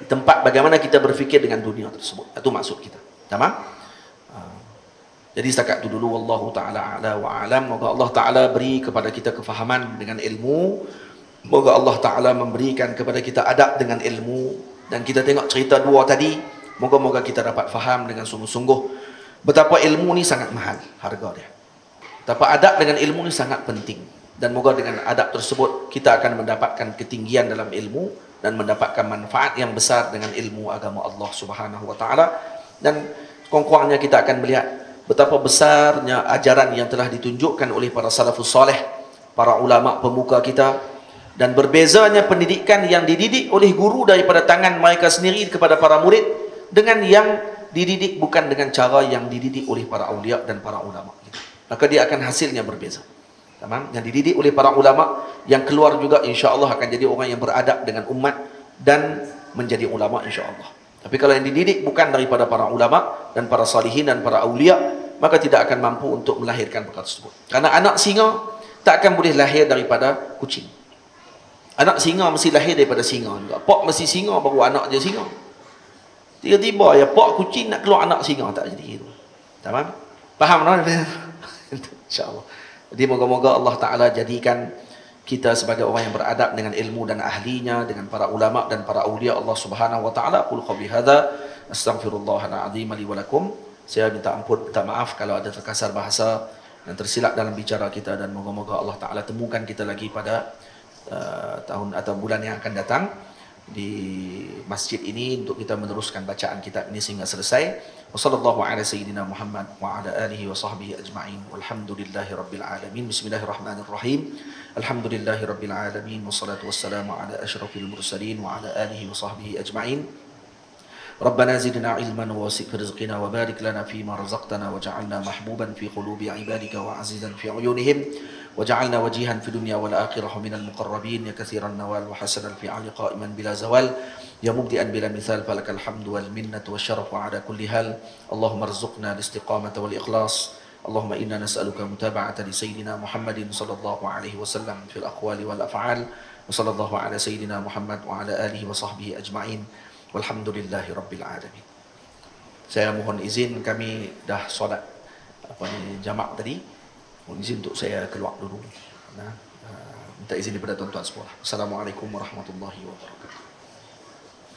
Di tempat bagaimana kita berfikir dengan dunia tersebut. Itu maksud kita. Tamam? Jadi setakat itu dulu, wallahu ta'ala a'la wa a'lam. Moga Allah Ta'ala beri kepada kita kefahaman dengan ilmu. Moga Allah Ta'ala memberikan kepada kita adab dengan ilmu. Dan kita tengok cerita dua tadi, moga-moga kita dapat faham dengan sungguh-sungguh betapa ilmu ni sangat mahal harga dia. Betapa adab dengan ilmu ni sangat penting. Dan moga dengan adab tersebut kita akan mendapatkan ketinggian dalam ilmu dan mendapatkan manfaat yang besar dengan ilmu agama Allah Subhanahu wa taala. Dan kurang-kurangnya kita akan melihat betapa besarnya ajaran yang telah ditunjukkan oleh para salafus saleh, para ulama pemuka kita, dan berbezanya pendidikan yang dididik oleh guru daripada tangan mereka sendiri kepada para murid dengan yang dididik bukan dengan cara yang dididik oleh para aulia dan para ulama. Maka dia akan hasilnya berbeza. Tamam? Yang dididik oleh para ulama, yang keluar juga insya-Allah akan jadi orang yang beradab dengan umat dan menjadi ulama insya-Allah. Tapi kalau yang dididik bukan daripada para ulama dan para salihin dan para aulia, maka tidak akan mampu untuk melahirkan perkara tersebut. Karena anak singa tak akan boleh lahir daripada kucing. Anak singa mesti lahir daripada singa juga. Pak mesti singa baru anak je singa. Tiba-tiba ya pak kucing nak keluar anak singa, tak jadi itu. Tamam? Faham tak? Insya-Allah. Jadi moga-moga Allah Ta'ala jadikan kita sebagai orang yang beradab dengan ilmu dan ahlinya, dengan para ulama dan para awliya Allah Subhanahu wa taala. Qul qauli hadza astaghfirullahal azim li wa lakum. Saya minta ampun, minta maaf kalau ada terkasar bahasa dan tersilap dalam bicara kita, dan moga-moga Allah Ta'ala temukan kita lagi pada tahun atau bulan yang akan datang di masjid ini untuk kita meneruskan bacaan kitab ini sehingga selesai. Wassallallahu ala sayyidina Muhammad wa ala alihi wa sahbihi ajma'in. Walhamdulillahi rabbil alamin. Bismillahirrahmanirrahim. Alhamdulillahi rabbil alamin. Wassalatu wassalamu ala asyrafil mursalin wa ala alihi wa sahbihi ajma'in. Rabbana zidna ilman wa wasi' rizqina wa barik lana fima razaqtana waj'alna mahbuban fi qulubi ibadika wa azizan fi uyunihim waj'alna wajihan fi dunya wal akhirah minal muqarrabin ya katsiran nawal wa hasanan fi ali qa'iman bila zawal ya mubdi'an bila mithal falakal hamdu wal minnatu wasyarafu ala kulli hal. Allahumma arzuqna al-istiqamata wal ikhlas. Allahumma inna nas'aluka mutaba'ata li sayyidina Muhammadin sallallahu alaihi wasallam fil aqwali wal af'al. Wa sallallahu ala sayyidina Muhammad wa ala alihi wa sahbihi ajma'in. Walhamdulillahi rabbil alamin. Saya mohon izin, kami dah solat jamak tadi. Mohon izin untuk saya keluar dulu. Minta izin daripada tuan-tuan semua. Assalamualaikum warahmatullahi wabarakatuh.